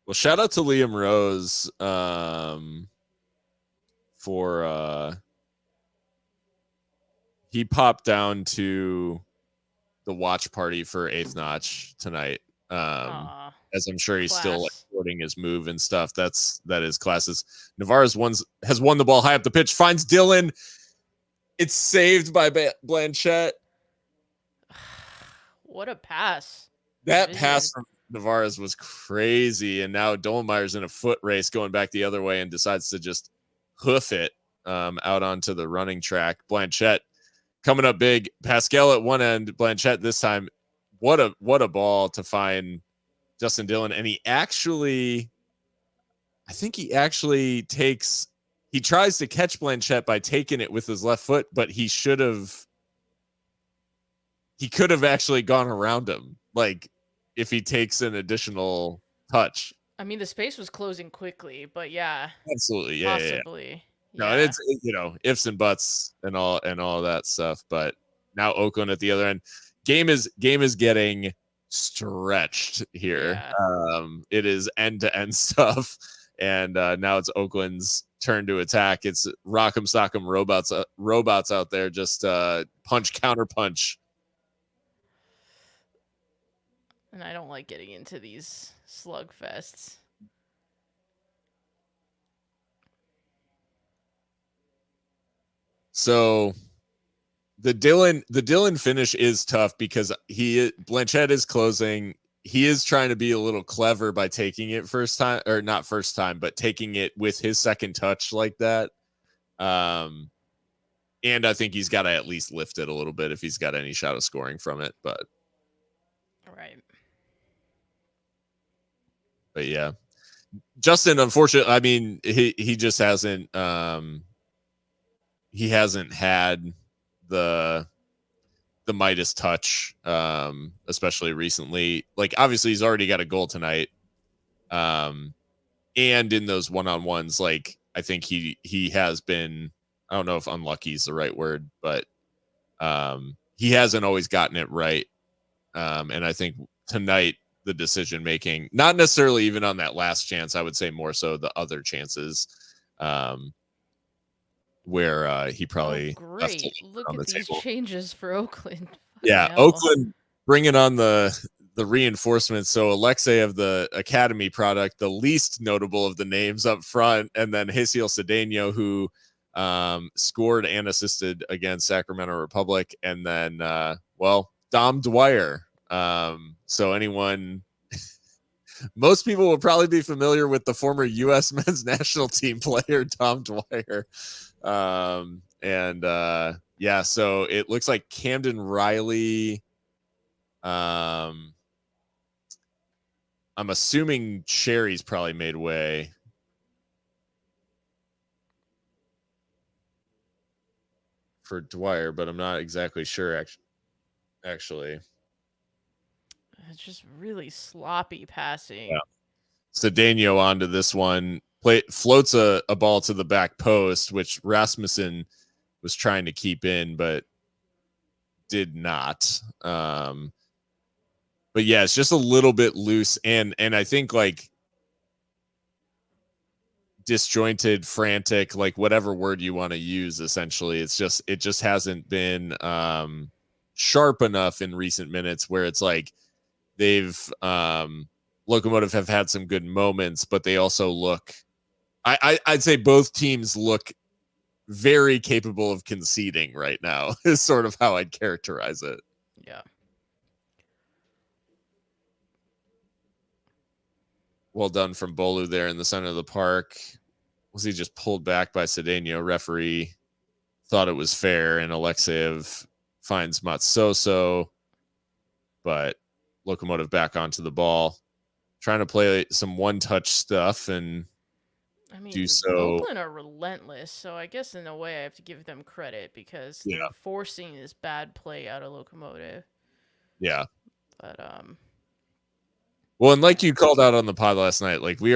Speaker 1: Well, shout out to Liam Rose for he popped down to the watch party for Eighth Notch tonight. As I'm sure he's still like recording his move and stuff. That is classes. Navarez has won the ball high up the pitch, finds Dillon. It's saved by Blanchett.
Speaker 2: What a pass.
Speaker 1: That pass from Navarez was crazy. And now Dolmeyer's in a foot race going back the other way and decides to just hoof it out onto the running track. Blanchett coming up big. Pascal at one end, Blanchette this time. What a ball to find Justin Dillon. And I think he actually tries to catch Blanchette by taking it with his left foot, but he could have actually gone around him. Like if he takes an additional touch.
Speaker 2: I mean, the space was closing quickly, but yeah,
Speaker 1: Absolutely. Yeah.
Speaker 2: possibly.
Speaker 1: No,
Speaker 2: Yeah.
Speaker 1: it's ifs and buts and all that stuff. But now Oakland at the other end, game is getting stretched here.
Speaker 2: Yeah.
Speaker 1: It is end to end stuff, and now it's Oakland's turn to attack. It's Rock'em Sock'em robots out there, just punch counter punch.
Speaker 2: And I don't like getting into these slugfests.
Speaker 1: So the Dillon finish is tough because Blanchette is closing. He is trying to be a little clever by taking it first time, or not first time, but taking it with his second touch like that. And I think he's got to at least lift it a little bit if he's got any shot of scoring from it. But yeah, Justin, unfortunately, I mean, he just hasn't he hasn't had the Midas touch, especially recently. Like obviously he's already got a goal tonight. And in those one-on-ones, like I think he has been, I don't know if unlucky is the right word, but he hasn't always gotten it right. And I think tonight the decision making, not necessarily even on that last chance, I would say more so the other chances, where he probably
Speaker 2: great. Look at these changes for Oakland.
Speaker 1: Yeah, Oakland bringing on the reinforcements. So Alexei of the Academy product, the least notable of the names up front, and then Hesiel Cedeno, who scored and assisted against Sacramento Republic, and then Dom Dwyer. So anyone, most people will probably be familiar with the former U.S. men's national team player Dom Dwyer. Yeah, so it looks like Camden Riley. I'm assuming Sherry's probably made way. For Dwyer, but I'm not exactly sure actually.
Speaker 2: It's just really sloppy passing.
Speaker 1: Yeah. Cedeno onto this one. Floats a ball to the back post, which Rasmussen was trying to keep in, but did not. But yeah, it's just a little bit loose, and I think like disjointed, frantic, like whatever word you want to use. Essentially, it just hasn't been sharp enough in recent minutes where it's like they've Locomotive have had some good moments, but they also look. I'd say both teams look very capable of conceding right now. Is sort of how I'd characterize it.
Speaker 2: Yeah.
Speaker 1: Well done from Bolu there in the center of the park. Was he just pulled back by Cedeno? Referee thought it was fair, and Alexeyev finds Matsoso, but Locomotive back onto the ball, trying to play some one-touch stuff and do so.
Speaker 2: Oakland are relentless, so I guess in a way I have to give them credit because they're forcing this bad play out of Locomotive.
Speaker 1: Yeah.
Speaker 2: But
Speaker 1: well, and like you called out on the pod last night, like we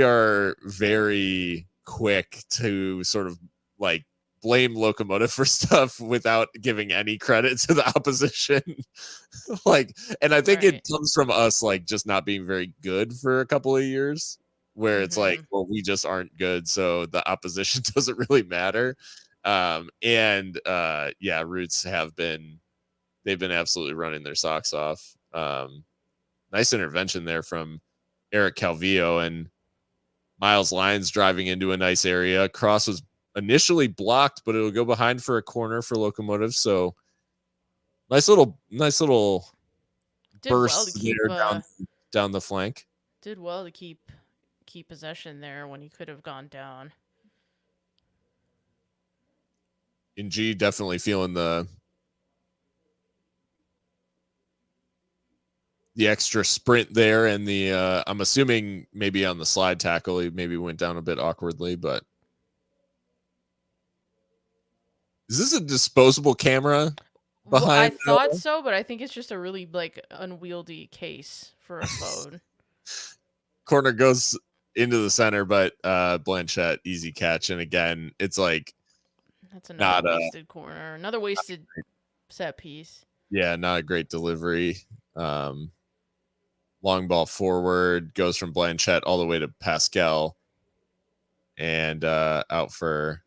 Speaker 1: are very quick to sort of like blame Locomotive for stuff without giving any credit to the opposition. Like, and I think it comes from us like just not being very good for a couple of years, where it's like, well, we just aren't good, so the opposition doesn't really matter. Yeah, Roots they've been absolutely running their socks off. Nice intervention there from Eric Calvillo, and Miles Lyons driving into a nice area. Cross was initially blocked, but it'll go behind for a corner for Locomotive. So nice little burst there down the flank.
Speaker 2: Did well to keep possession there when he could have gone down.
Speaker 1: in G, definitely feeling the extra sprint there, and the I'm assuming maybe on the slide tackle he maybe went down a bit awkwardly, but is this a disposable camera
Speaker 2: Well, I
Speaker 1: behind
Speaker 2: thought so, but I think it's just a really like unwieldy case for a phone.
Speaker 1: corner goes into the center, but Blanchette easy catch, and again it's like
Speaker 2: That's another
Speaker 1: not a
Speaker 2: wasted corner, another wasted set piece.
Speaker 1: not a great delivery. um Long ball forward, goes from Blanchette all the way to Pascal, and out for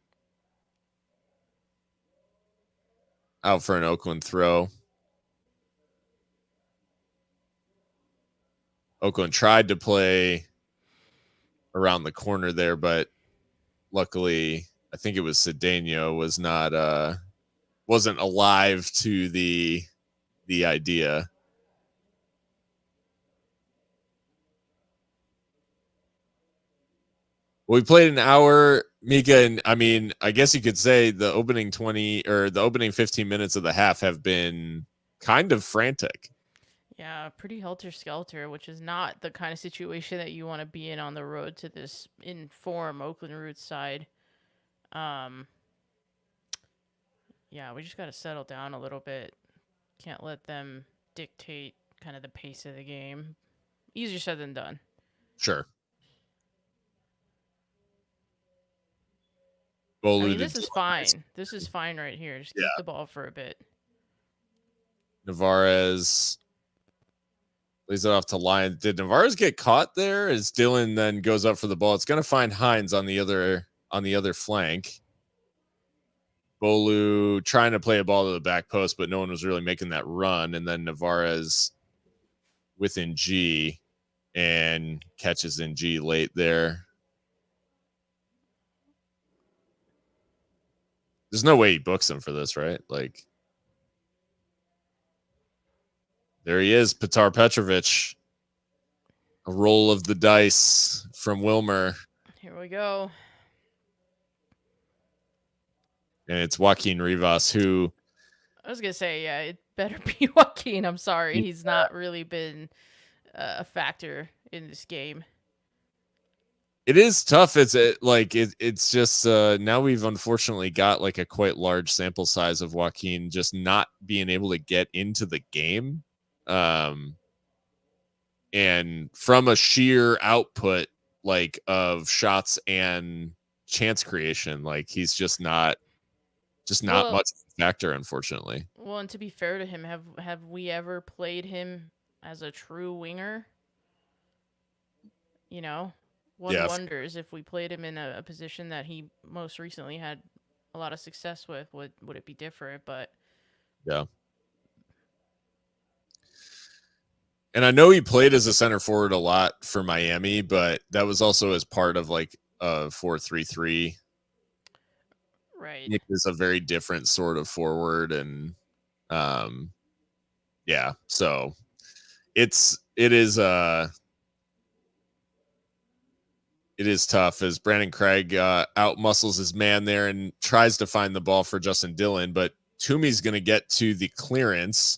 Speaker 1: an Oakland throw. Oakland tried to play around the corner there, but luckily I think it was Cedeno wasn't alive to the idea. Well, we played an hour, Mika, and I mean, I guess you could say the opening 20 or the opening 15 minutes of the half have been kind of frantic.
Speaker 2: Yeah, pretty helter skelter, which is not the kind of situation that you want to be in on the road to this in-form Oakland Roots side. Um, yeah, we just got to settle down a little bit. Can't let them dictate kind of the pace of the game. Easier said than done.
Speaker 1: Sure.
Speaker 2: I mean, this is fine. This is fine right here. Just keep the ball for a bit.
Speaker 1: Navarez lays it off to Lyon. Did Navarez get caught there? As Dylan then goes up for the ball, it's going to find Hines on the other flank. Bolu trying to play a ball to the back post, but no one was really making that run. And then Navarez within G and catches in G late there. There's no way he books him for this, right? Like, there he is, Petar Petrovic. A roll of the dice from Wilmer.
Speaker 2: Here we go.
Speaker 1: And it's Joaquin Rivas, who
Speaker 2: I was gonna say, yeah, it better be Joaquin. I'm sorry, he's not really been a factor in this game.
Speaker 1: it is tough. It's just now we've unfortunately got like a quite large sample size of Joaquin just not being able to get into the game. And from a sheer output like of shots and chance creation, like he's just not much of a factor, unfortunately.
Speaker 2: Well, and to be fair to him, have we ever played him as a true winger? You know, one wonders if we played him in a position that he most recently had a lot of success with, would it be different? But
Speaker 1: yeah. And I know he played as a center forward a lot for Miami, but that was also as part of like a 4-3-3.
Speaker 2: Right.
Speaker 1: Nick is a very different sort of forward, and yeah, so it is tough as Brandon Craig out muscles his man there and tries to find the ball for Justin Dillon, but Toomey's going to get to the clearance.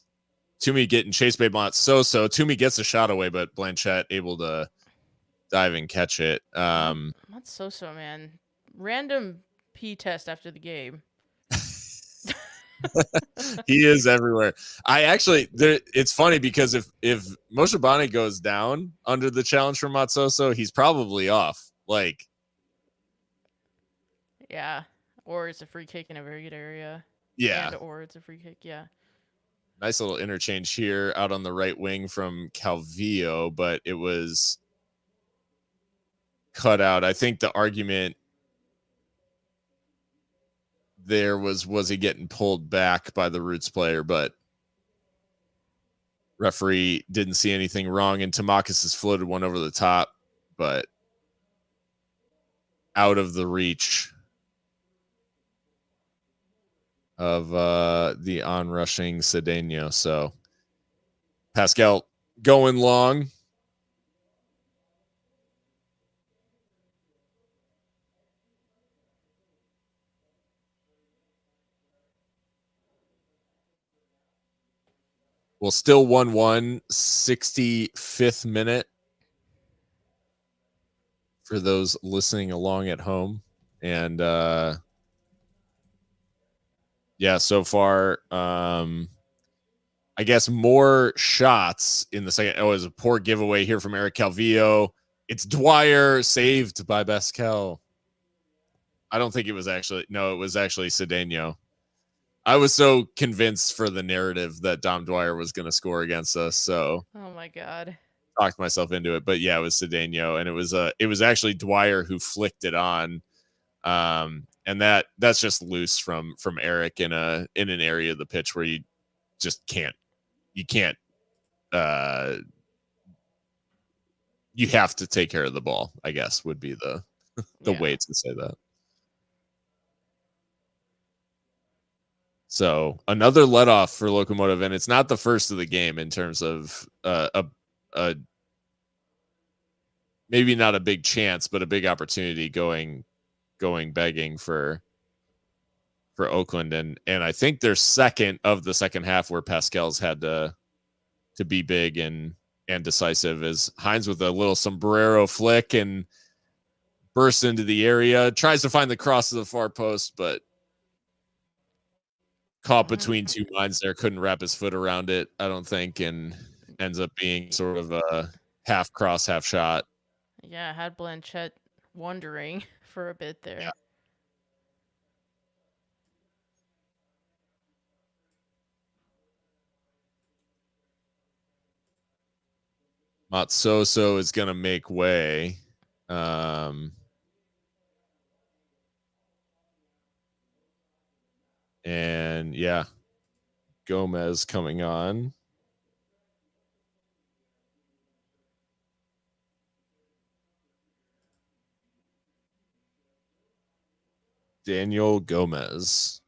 Speaker 1: Toomey getting chased by Matsoso. Toomey gets a shot away, but Blanchette able to dive and catch it.
Speaker 2: Matsoso, man, random P test after the game.
Speaker 1: He is everywhere. It's funny because if Moshe Bani goes down under the challenge from Matsoso, he's probably off. Like,
Speaker 2: yeah, or it's a free kick in a very good area.
Speaker 1: Yeah,
Speaker 2: or it's a free kick. Yeah.
Speaker 1: Nice little interchange here out on the right wing from Calvillo, but it was cut out. I think the argument there was he getting pulled back by the Roots player, but referee didn't see anything wrong, and Tamakis has floated one over the top, but out of the reach of the onrushing Cedeno. So Pascal going long. Well, still 1-1, 65th minute for those listening along at home. And yeah, so far, I guess more shots in the second. Oh, it was a poor giveaway here from Eric Calvillo. It's Dwyer, saved by Basquel. I don't think it was actually, no, it was actually Cedeno. I was so convinced for the narrative that Dom Dwyer was going to score against us, so
Speaker 2: Oh my god.
Speaker 1: talked myself into it. But yeah, it was Cedeno, and it was actually Dwyer who flicked it on. And that's just loose from Eric in an area of the pitch where you just can't uh you have to take care of the ball, I guess would be the
Speaker 2: Yeah.
Speaker 1: way to say that. So another let off for Locomotive, and it's not the first of the game in terms of a maybe not a big chance, but a big opportunity going begging for Oakland, and I think their second of the second half where Pascal's had to be big and decisive is Hines with a little sombrero flick and bursts into the area, tries to find the cross to the far post, but caught between two minds there, couldn't wrap his foot around it, I don't think, and ends up being sort of a half cross, half shot.
Speaker 2: Yeah, I had Blanchett wondering for a bit there.
Speaker 1: Yeah. Matsoso is going to make way. And yeah, Gomez coming on. Daniel Gomez.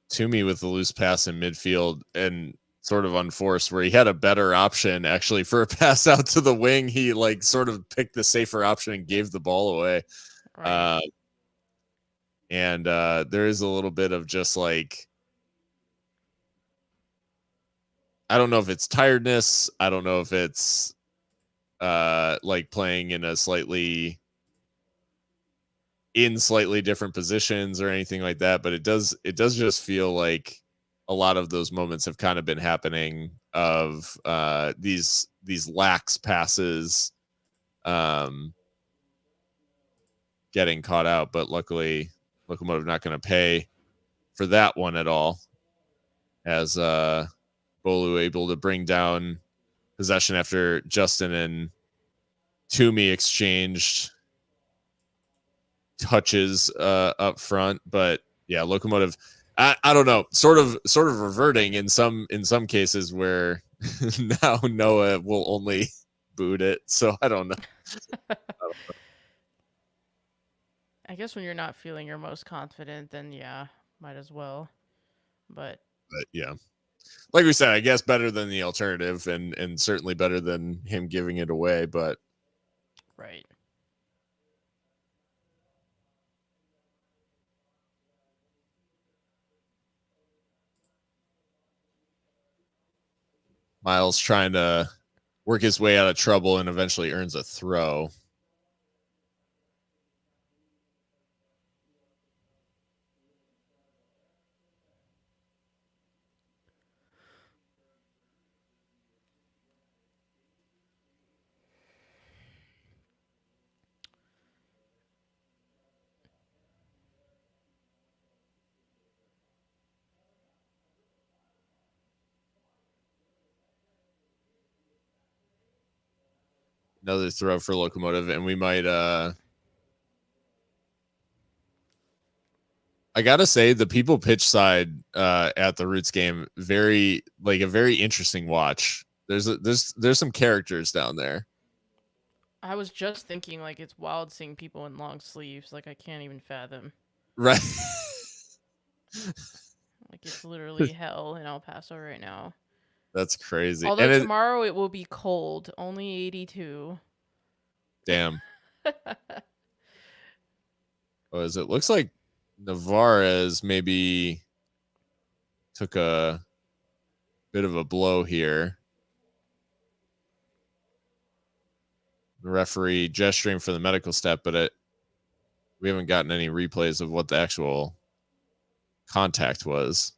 Speaker 1: Toomey with the loose pass in midfield and sort of unforced, where he had a better option actually for a pass out to the wing. He like sort of picked the safer option and gave the ball away.
Speaker 2: Right.
Speaker 1: And there is a little bit of just like, I don't know if it's tiredness. I don't know if it's like playing in a slightly different positions or anything like that, but it does just feel like a lot of those moments have kind of been happening of these lax passes getting caught out, but luckily Locomotive not going to pay for that one at all, as Bolu able to bring down possession after Justin and Toomey exchanged touches up front. But yeah, Locomotive, I don't know, sort of reverting in some cases where now Noah will only boot it. So I don't know.
Speaker 2: I guess when you're not feeling your most confident, then yeah, might as well. But
Speaker 1: yeah, like we said, I guess better than the alternative, and certainly better than him giving it away. But
Speaker 2: right.
Speaker 1: Miles trying to work his way out of trouble and eventually earns a throw. Another throw for Locomotive, and we might I gotta say, the people pitch side at the Roots game, a very interesting watch. There's some characters down there.
Speaker 2: I was just thinking, like, it's wild seeing people in long sleeves. Like, I can't even fathom.
Speaker 1: Right.
Speaker 2: Like, it's literally hell in El Paso right now.
Speaker 1: That's crazy.
Speaker 2: Although
Speaker 1: And
Speaker 2: tomorrow it will be cold, only 82.
Speaker 1: damn. It looks like Navarez maybe took a bit of a blow here. The referee gesturing for the medical step, but we haven't gotten any replays of what the actual contact was.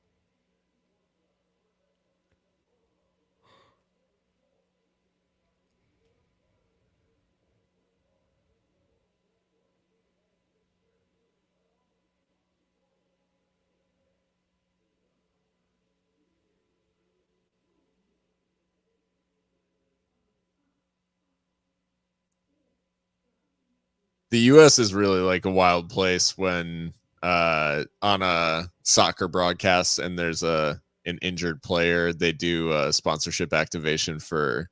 Speaker 1: The US is really like a wild place when on a soccer broadcast and there's an injured player, they do a sponsorship activation for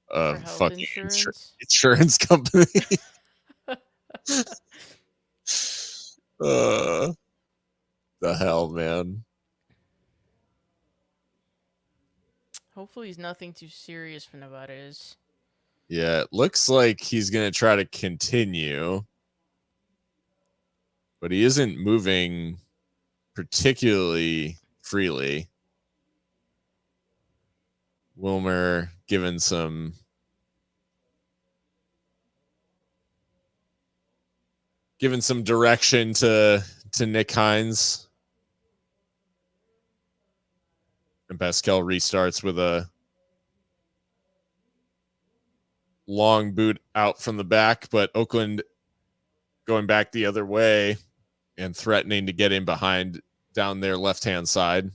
Speaker 1: a
Speaker 2: For health
Speaker 1: fucking
Speaker 2: insurance.
Speaker 1: insurance company. The hell, man.
Speaker 2: Hopefully he's nothing too serious for Navarez.
Speaker 1: Yeah, it looks like he's going to try to continue, but he isn't moving particularly freely. Wilmer given some direction to Nick Hines. And Pascal restarts with a long boot out from the back, but Oakland going back the other way and threatening to get in behind down their left-hand side.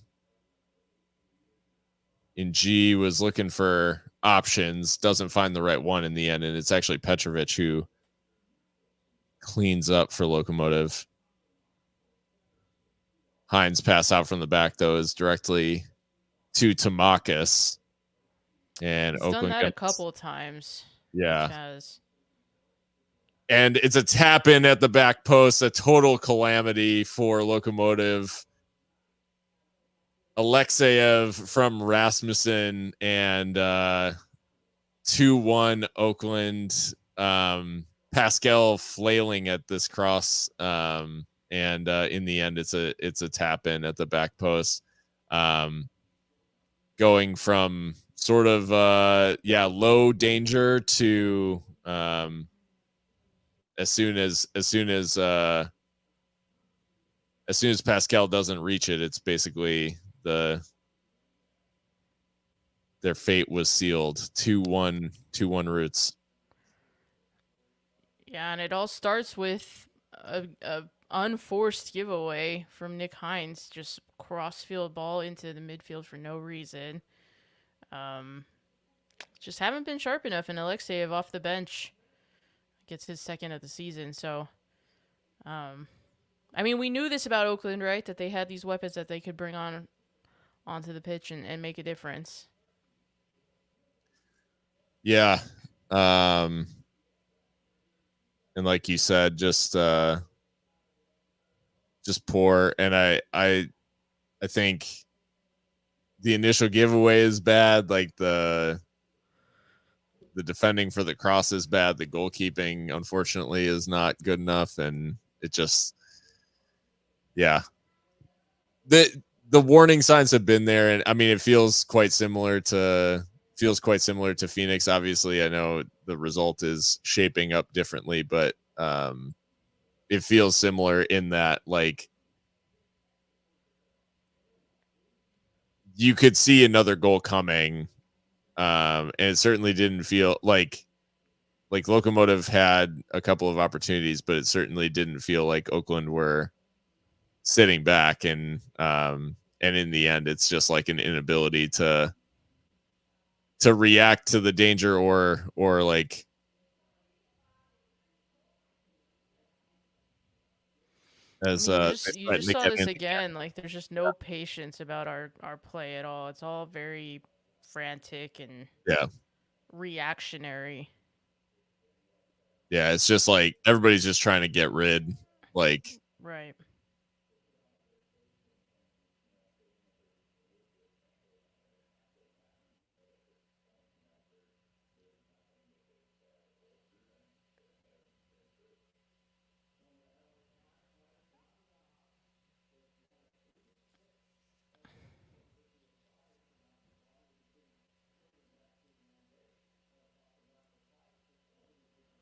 Speaker 1: And G was looking for options, doesn't find the right one in the end, and it's actually Petrovic who cleans up for Locomotive. Hines pass out from the back, though, is directly to Tamakis. And
Speaker 2: He's
Speaker 1: Oakland
Speaker 2: done that a couple of times.
Speaker 1: Yeah. And it's a tap in at the back post, a total calamity for Locomotive. Alexeyev from Rasmussen and 2-1 Oakland. Pascal flailing at this cross. And in the end, it's a tap in at the back post. Going from sort of low danger to as soon as Pascal doesn't reach it, it's basically their fate was sealed. 2-1 Roots.
Speaker 2: Yeah, and it all starts with a unforced giveaway from Nick Hines, just crossfield ball into the midfield for no reason. Just haven't been sharp enough, and Alexeyev off the bench gets his second of the season. So, I mean, we knew this about Oakland, right? That they had these weapons that they could bring onto the pitch and make a difference.
Speaker 1: Yeah. And like you said, just poor. And I think the initial giveaway is bad. Like the defending for the cross is bad. The goalkeeping, unfortunately, is not good enough. And it just, yeah. The warning signs have been there. And I mean, it feels quite similar to Phoenix. Obviously, I know the result is shaping up differently, but it feels similar in that, like, you could see another goal coming, and it certainly didn't feel like Locomotive had a couple of opportunities, but it certainly didn't feel like Oakland were sitting back, and in the end, it's just like an inability to react to the danger or like. As
Speaker 2: I mean, you just saw this again. Like, there's just no patience about our play at all. It's all very frantic and reactionary.
Speaker 1: Yeah, it's just like everybody's just trying to get rid, like,
Speaker 2: right.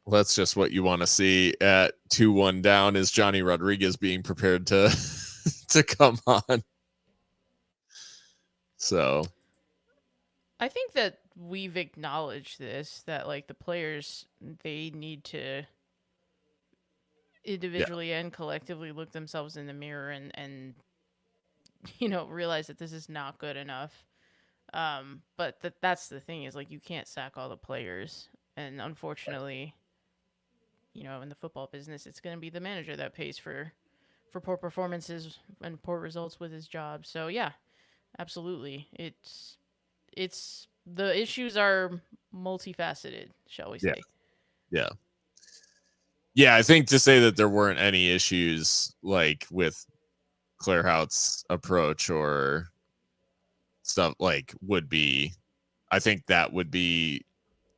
Speaker 1: That's just what you want to see at 2-1 down, is Johnny Rodriguez being prepared to to come on. So
Speaker 2: I think that we've acknowledged this, that like the players, they need to
Speaker 1: yeah,
Speaker 2: individually and collectively look themselves in the mirror and realize that this is not good enough. But that's the thing, is like you can't sack all the players, and unfortunately, in the football business, it's going to be the manager that pays for poor performances and poor results with his job. So yeah, absolutely. It's the issues are multifaceted, shall we
Speaker 1: yeah,
Speaker 2: say.
Speaker 1: yeah. Yeah, I think to say that there weren't any issues like with Claire Hout's approach or stuff like would be, I think that would be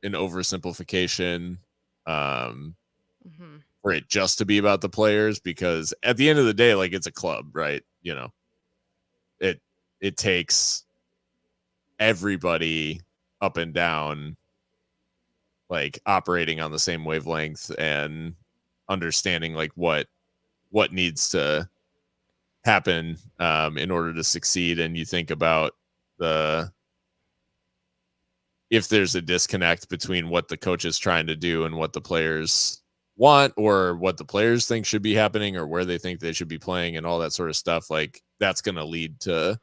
Speaker 1: an oversimplification, um
Speaker 2: Hmm.
Speaker 1: for it just to be about the players, because at the end of the day, like, it's a club, right? It it takes everybody up and down, like, operating on the same wavelength and understanding like what needs to happen, in order to succeed. And you think about the if there's a disconnect between what the coach is trying to do and what the players want, or what the players think should be happening, or where they think they should be playing, and all that sort of stuff, like, that's going to lead to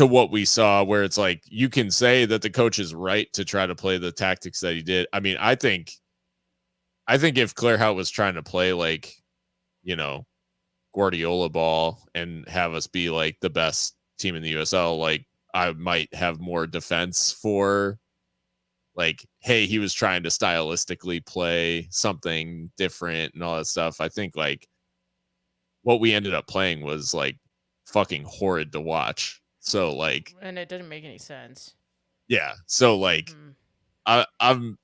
Speaker 1: what we saw, where it's like you can say that the coach is right to try to play the tactics that he did. I mean, I think if Claire Hout was trying to play like, you know, Guardiola ball and have us be like the best team in the USL, like, I might have more defense for, like, hey, he was trying to stylistically play something different and all that stuff. I think like what we ended up playing was like fucking horrid to watch. So like,
Speaker 2: And it didn't make any sense.
Speaker 1: yeah. So like,
Speaker 2: Hmm.
Speaker 1: I'm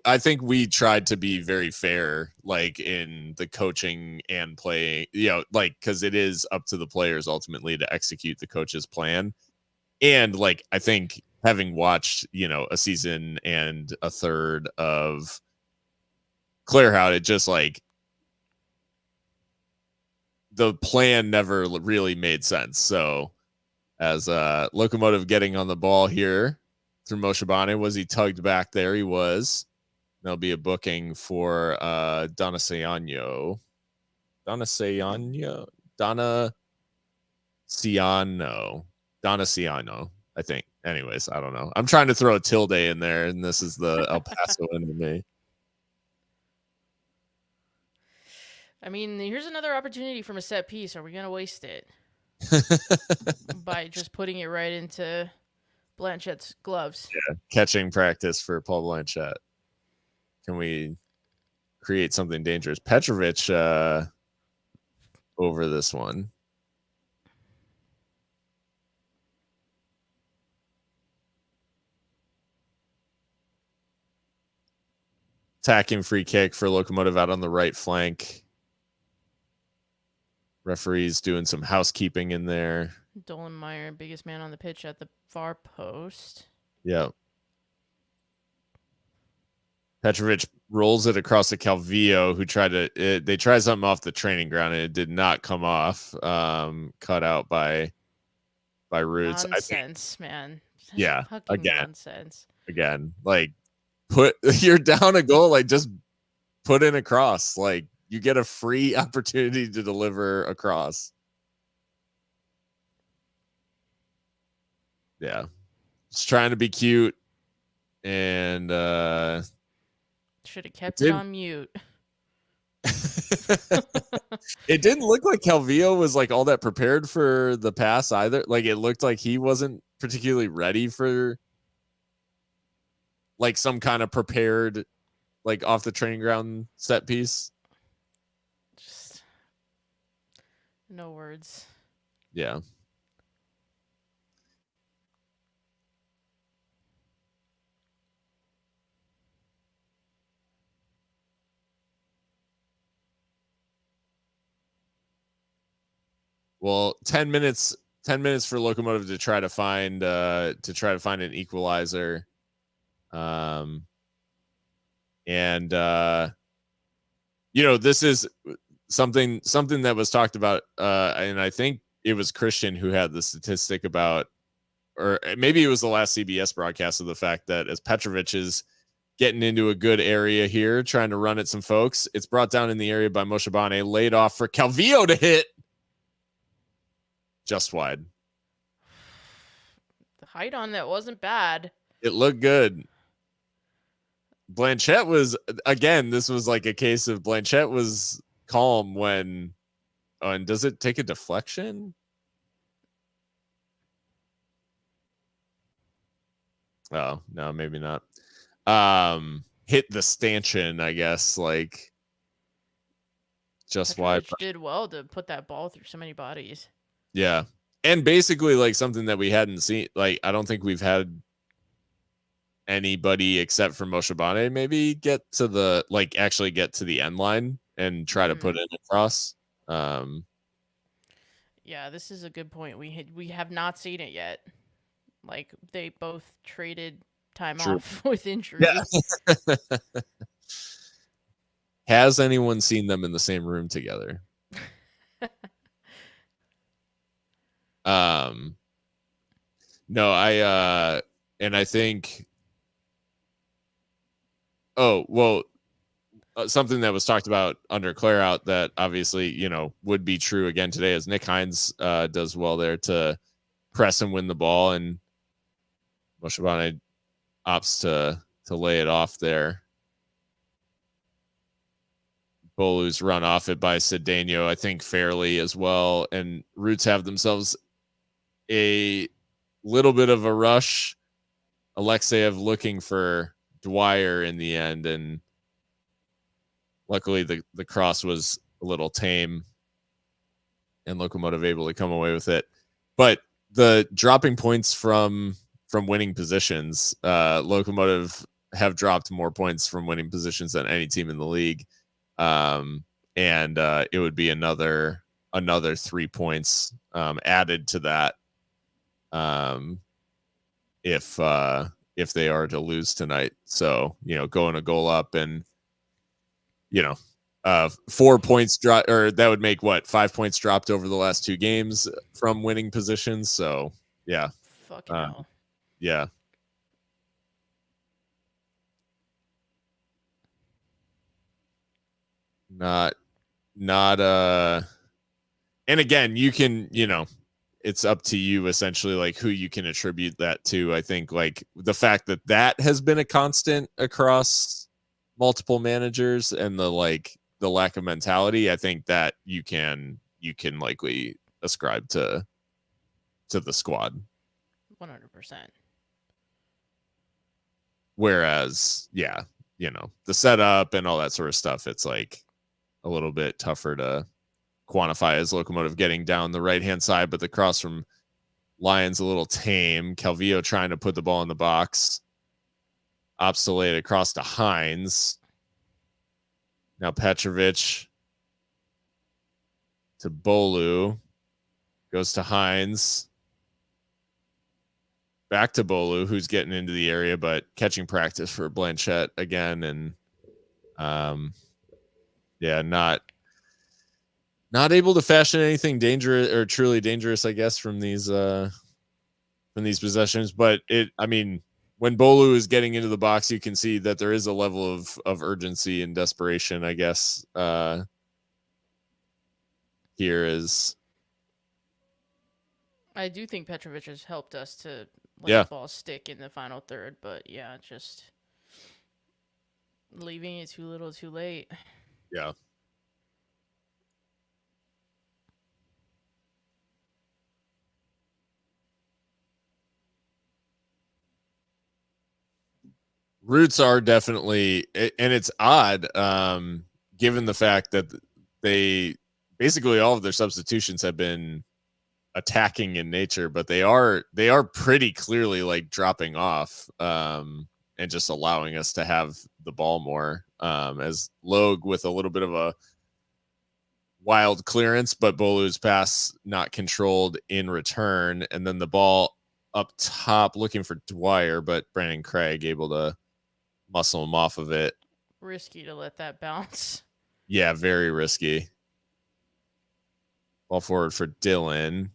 Speaker 1: I think we tried to be very fair, like, in the coaching and playing, like, because it is up to the players ultimately to execute the coach's plan. And like, I think having watched, a season and a third of Claire Hout, it just like the plan never really made sense. So as Locomotive getting on the ball here through Moshabane, was he tugged back there? He was. There'll be a booking for Donna Sayano. Donna Sayano? Donna Ciano. Donna Ciano, I think. Anyways, I don't know. I'm trying to throw a tilde in there, and this is the El Paso into me.
Speaker 2: I mean, here's another opportunity from a set piece. Are we gonna waste it by just putting it right into Blanchette's gloves?
Speaker 1: Catching practice for Paul Blanchett. Can we create something dangerous? Petrovic over this one. Attacking free kick for Locomotive out on the right flank. Referees doing some housekeeping in there.
Speaker 2: Dolan Meyer, biggest man on the pitch at the far post.
Speaker 1: Yeah. Petrovic rolls it across to Calvillo, who they tried something off the training ground and it did not come off. Cut out by Roots.
Speaker 2: Nonsense, man. Such
Speaker 1: Yeah,
Speaker 2: fucking nonsense.
Speaker 1: again, like, you're down a goal, like, just put in a cross. Like, you get a free opportunity to deliver a cross. Yeah. Just trying to be cute. And
Speaker 2: should have kept it on mute.
Speaker 1: It didn't look like Calvillo was like all that prepared for the pass either. Like, it looked like he wasn't particularly ready for like some kind of prepared, like, off the training ground set piece.
Speaker 2: Just no words.
Speaker 1: Yeah. Well, 10 minutes for Locomotive to try to find an equalizer. And this is something that was talked about, and I think it was Christian who had the statistic about, or maybe it was the last CBS broadcast, of the fact that as Petrovic is getting into a good area here, trying to run at some folks, it's brought down in the area by Moshabane, laid off for Calvillo to hit just wide.
Speaker 2: The height on that wasn't bad.
Speaker 1: It looked good. Blanchette was, again, this was like a case of Blanchette was calm when, and does it take a deflection? Oh, no, maybe not. Hit the stanchion, I guess, like just wide.
Speaker 2: Did well to put that ball through so many bodies.
Speaker 1: Yeah. And basically like something that we hadn't seen. Like, I don't think we've had anybody except for Moshabane maybe get to the, like, actually get to the end line and try to put it across.
Speaker 2: Yeah, this is a good point. We have not seen it yet. Like, they both traded time off with injury.
Speaker 1: Yeah. Has anyone seen them in the same room together? No, and I think, something that was talked about under Claire out that obviously, would be true again today, as Nick Hines does well there to press and win the ball, and Moshabane opts to lay it off there. Bolu's run off it by Cedeno, I think fairly as well, and Roots have themselves a little bit of a rush. Alexeyev looking for Dwyer in the end, and luckily the cross was a little tame and Locomotive able to come away with it. But the dropping points from winning positions, Locomotive have dropped more points from winning positions than any team in the league. And it would be another 3 points added to that if they are to lose tonight. So, going a goal up and 4 points drop, or that would make 5 points dropped over the last 2 games from winning positions. So yeah,
Speaker 2: fucking hell.
Speaker 1: Yeah. Not and again, you can, it's up to you essentially, like who you can attribute that to. I think like the fact that has been a constant across multiple managers, and the lack of mentality, I think that you can likely ascribe to the squad
Speaker 2: 100%.
Speaker 1: Whereas, yeah, the setup and all that sort of stuff, it's like a little bit tougher to quantify, as Locomotive getting down the right-hand side, but the cross from Lions a little tame. Calvillo trying to put the ball in the box. Obsolete across to Hines. Now Petrovic to Bolu. Goes to Hines. Back to Bolu, who's getting into the area, but catching practice for Blanchette again. And not able to fashion anything dangerous or truly dangerous, I guess, from these possessions. But when Bolu is getting into the box, you can see that there is a level of urgency and desperation, I guess. Here is.
Speaker 2: I do think Petrovic has helped us to let the ball stick in the final third, but yeah, just leaving it too little too late.
Speaker 1: Yeah. Roots are definitely, and it's odd, given the fact that they basically all of their substitutions have been attacking in nature, but they are pretty clearly like dropping off and just allowing us to have the ball more, as Logue with a little bit of a wild clearance, but Bolu's pass not controlled in return, and then the ball up top looking for Dwyer, but Brandon Craig able to muscle him off of it.
Speaker 2: Risky to let that bounce.
Speaker 1: Yeah, very risky. Ball forward for Dylan.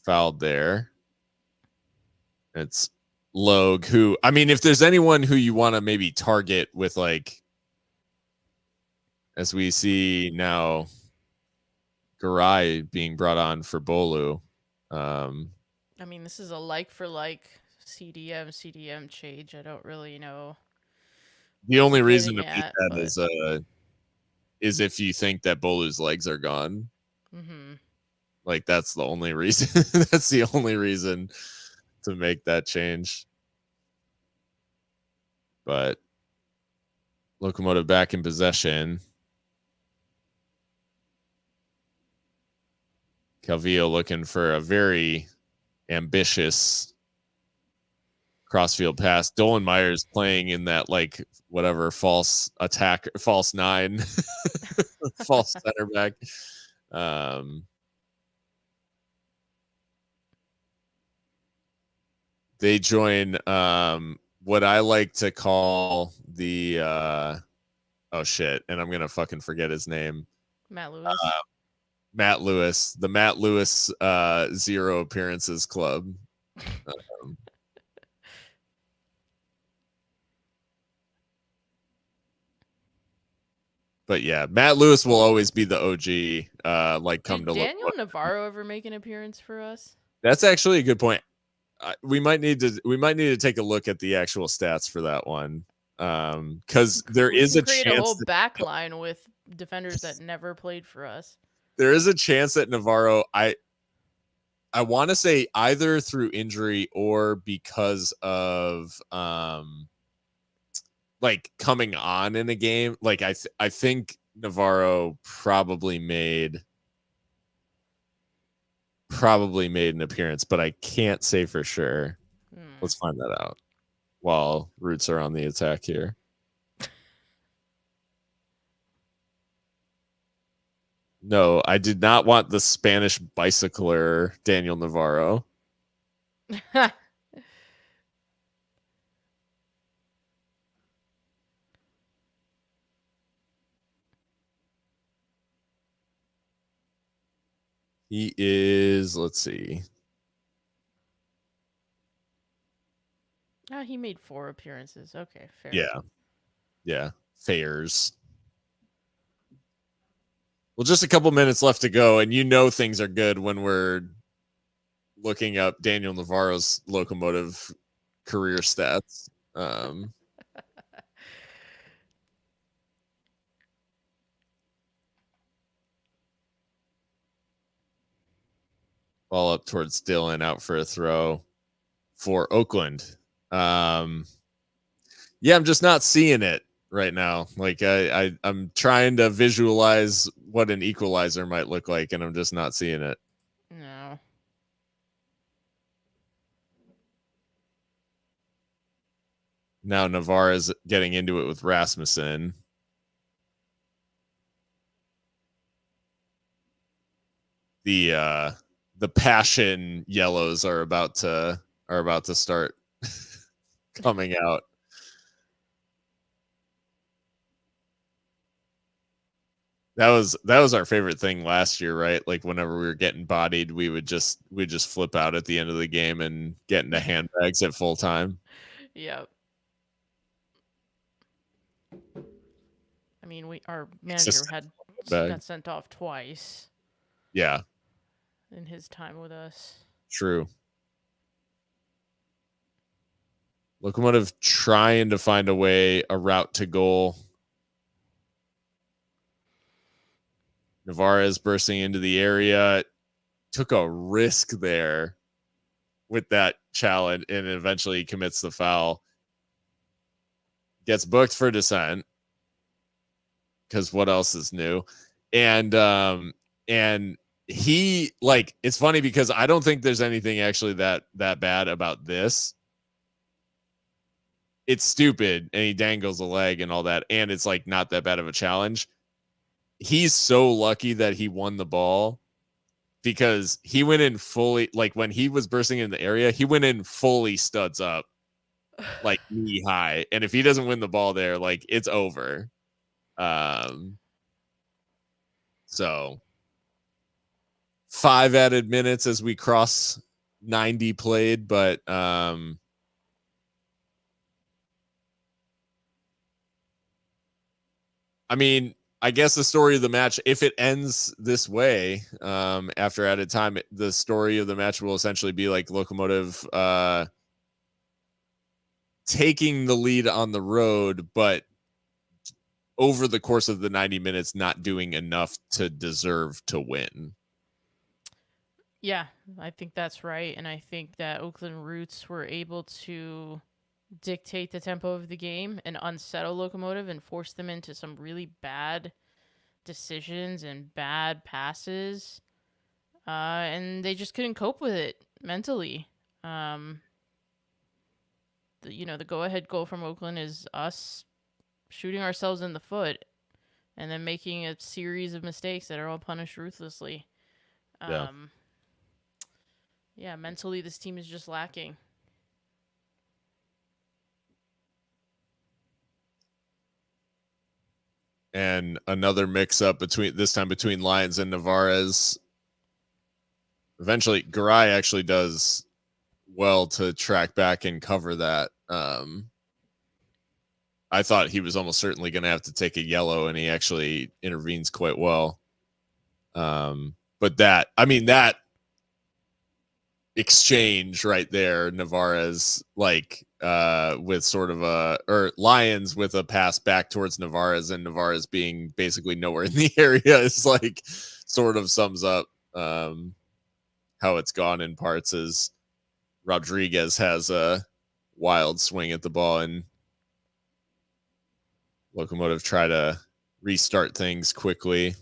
Speaker 1: Fouled there. It's Logue, who, I mean, if there's anyone who you want to maybe target with, like, as we see now, Garay being brought on for Bolu.
Speaker 2: I mean, this is a like for like CDM change. I don't really know.
Speaker 1: The only reason to
Speaker 2: Getting
Speaker 1: make
Speaker 2: at,
Speaker 1: that is if you think that Bolu's legs are gone.
Speaker 2: Mm-hmm.
Speaker 1: Like, that's the only reason. That's the only reason to make that change. But Locomotive back in possession. Calvillo looking for a very ambitious crossfield pass. Dolan Myers playing in that, like, whatever, false attack, false nine, false center back. They join what I like to call the oh shit, and I'm gonna fucking forget his name.
Speaker 2: Matt Lewis.
Speaker 1: Matt Lewis, the Matt Lewis 0 appearances club. But yeah, Matt Lewis will always be the OG. Like, come
Speaker 2: Did
Speaker 1: to
Speaker 2: Daniel
Speaker 1: look.
Speaker 2: Navarro ever make an appearance for us?
Speaker 1: That's actually a good point. We might need to take a look at the actual stats for that one, because there is a
Speaker 2: create
Speaker 1: chance
Speaker 2: a whole back line with defenders that never played for us.
Speaker 1: There is a chance that Navarro, I want to say either through injury or because of like coming on in a game. Like, I think Navarro probably made an appearance, but I can't say for sure. Let's find that out while Roots are on the attack here. No, I did not want the Spanish bicycler Daniel Navarro. He is, let's see.
Speaker 2: He made 4 appearances. Okay, fair.
Speaker 1: Yeah. Yeah. Fairs. Well, just a couple minutes left to go, and you know things are good when we're looking up Daniel Navarro's Locomotive career stats. Ball up towards Dylan, out for a throw for Oakland. Yeah, I'm just not seeing it right now. Like, I'm trying to visualize what an equalizer might look like, and I'm just not seeing it.
Speaker 2: No.
Speaker 1: Now Navarre is getting into it with Rasmussen. The passion yellows are about to start coming out. That was our favorite thing last year, right? Like, whenever we were getting bodied, we'd just flip out at the end of the game and get into handbags at full time.
Speaker 2: Yep. I mean, our manager got sent off twice.
Speaker 1: Yeah.
Speaker 2: In his time with us.
Speaker 1: True. Locomotive trying to find a route to goal. Navarez bursting into the area. Took a risk there with that challenge and eventually commits the foul. Gets booked for dissent, because what else is new? And he, like, it's funny because I don't think there's anything actually that bad about this. It's stupid, and he dangles a leg and all that, and it's like not that bad of a challenge. He's so lucky that he won the ball, because he went in fully, like, when he was bursting in the area, he went in fully studs up. like knee high. And if he doesn't win the ball there, like it's over. So 5 added minutes as we cross 90 played, but I mean, I guess the story of the match, if it ends this way, after added time, the story of the match will essentially be like Locomotive taking the lead on the road, but over the course of the 90 minutes, not doing enough to deserve to win.
Speaker 2: Yeah, I think that's right. And I think that Oakland Roots were able to dictate the tempo of the game and unsettle Locomotive and force them into some really bad decisions and bad passes. And they just couldn't cope with it mentally. Um, the go ahead goal from Oakland is us shooting ourselves in the foot and then making a series of mistakes that are all punished ruthlessly.
Speaker 1: Yeah.
Speaker 2: Um, yeah, mentally, this team is just lacking.
Speaker 1: And another mix up between Lions and Navarez. Eventually, Garay actually does well to track back and cover that. I thought he was almost certainly going to have to take a yellow, and he actually intervenes quite well. But that exchange right there, Navarez with sort of Lions with a pass back towards Navarez, and Navarez being basically nowhere in the area is like sort of sums up how it's gone in parts. As Rodriguez has a wild swing at the ball, and Locomotive try to restart things quickly.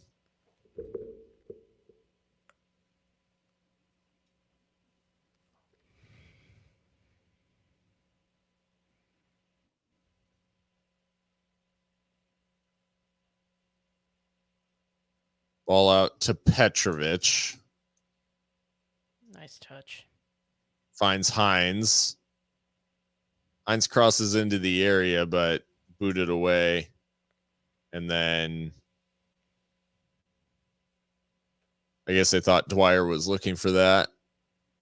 Speaker 1: Ball out to Petrovic.
Speaker 2: Nice touch.
Speaker 1: Finds Hines. Hines crosses into the area, but booted away. And then I guess they thought Dwyer was looking for that.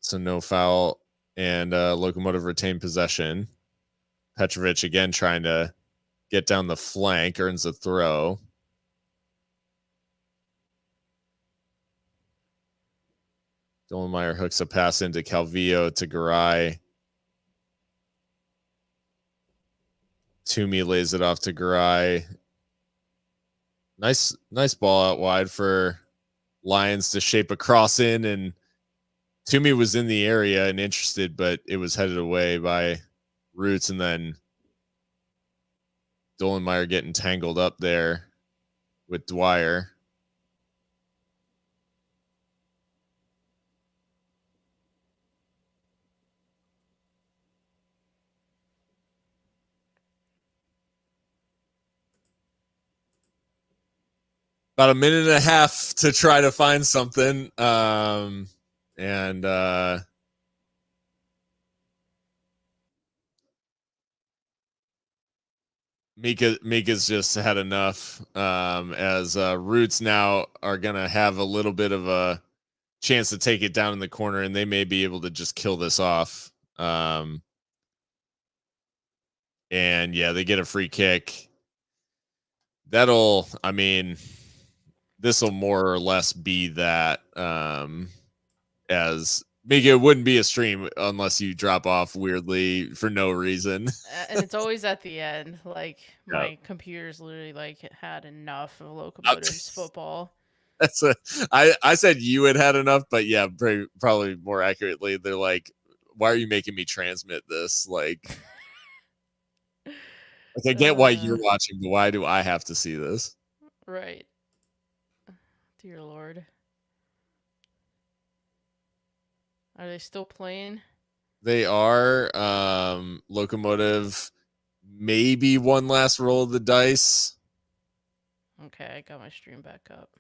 Speaker 1: So no foul. And Locomotive retained possession. Petrovic again trying to get down the flank, earns a throw. Dollenmeyer hooks a pass into Calvillo to Garay. Toomey lays it off to Garay. Nice ball out wide for Lions to shape a cross in, and Toomey was in the area and interested, but it was headed away by Roots, and then Dollenmeyer getting tangled up there with Dwyer. About a minute and a half to try to find something. And Mika's just had enough. As Roots now are gonna have a little bit of a chance to take it down in the corner, and they may be able to just kill this off. And yeah, they get a free kick. This will more or less be that. As Mika, it wouldn't be a stream unless you drop off weirdly for no reason.
Speaker 2: And it's always at the end. Like
Speaker 1: Yeah.
Speaker 2: my computer's literally like had enough of Locomotives football.
Speaker 1: I said you had enough, but yeah, probably more accurately, they're like, why are you making me transmit this? Like I get why you're watching, but why do I have to see this?
Speaker 2: Right. Dear Lord. Are they still playing?
Speaker 1: They are. Locomotive, maybe one last roll of the dice.
Speaker 2: Okay, I got my stream back up.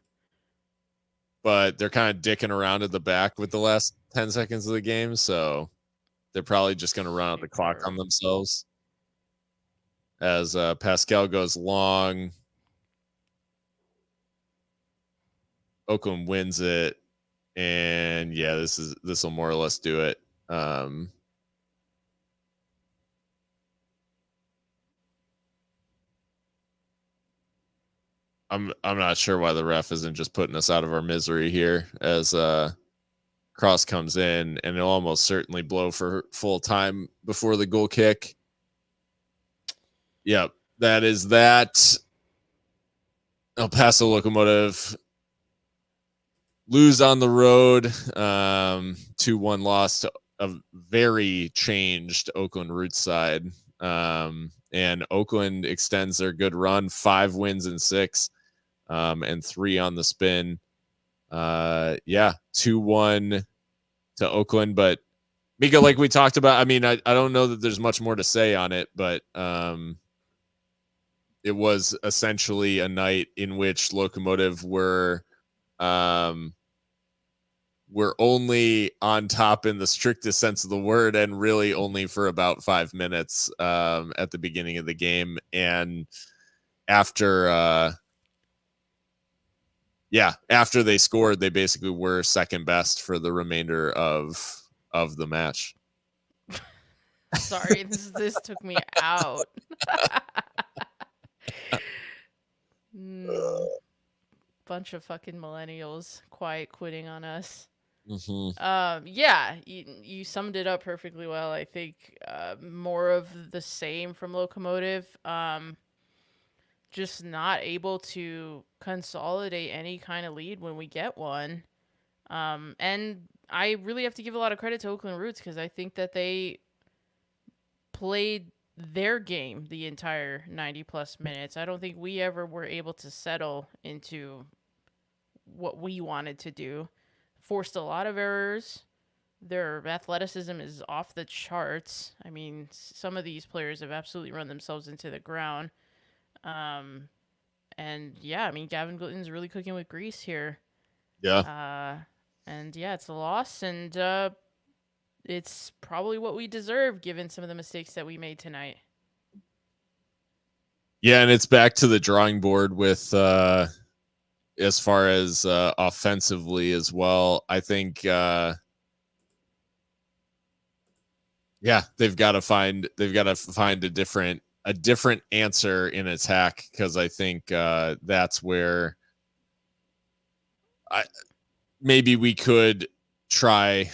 Speaker 1: But they're kind of dicking around at the back with the last 10 seconds of the game, so They're probably just going to run out the clock on themselves as Pascal goes long. Oakland wins it, and yeah, this will more or less do it. I'm not sure why the ref isn't just putting us out of our misery here as cross comes in, and it'll almost certainly blow for full time before the goal kick. Yep, that is that. El Paso Locomotive lose on the road, 2-1 loss to a very changed Oakland Roots side. And Oakland extends their good run, 5 wins in 6, and 3 on the spin. 2-1 to Oakland. But Mika, like we talked about, I mean, I don't know that there's much more to say on it, but it was essentially a night in which Locomotive were only on top in the strictest sense of the word, and really only for about 5 minutes at the beginning of the game. And after after they scored, they basically were second best for the remainder of the match.
Speaker 2: Sorry, this took me out. Bunch of fucking millennials quiet quitting on us.
Speaker 1: Mm-hmm.
Speaker 2: You summed it up perfectly well. I think more of the same from Locomotive. Just not able to consolidate any kind of lead when we get one. And I really have to give a lot of credit to Oakland Roots because I think that they played their game the entire 90 plus minutes. I don't think we ever were able to settle into what we wanted to do. Forced a lot of errors. Their athleticism is off the charts. I mean, some of these players have absolutely run themselves into the ground. And yeah, I mean, Gavin Glitton's really cooking with grease here.
Speaker 1: Yeah.
Speaker 2: And yeah, it's a loss, and it's probably what we deserve given some of the mistakes that we made tonight.
Speaker 1: Yeah, and it's back to the drawing board with as far as offensively as well. I think they've got to find a different answer in attack, because I think that's where maybe we could try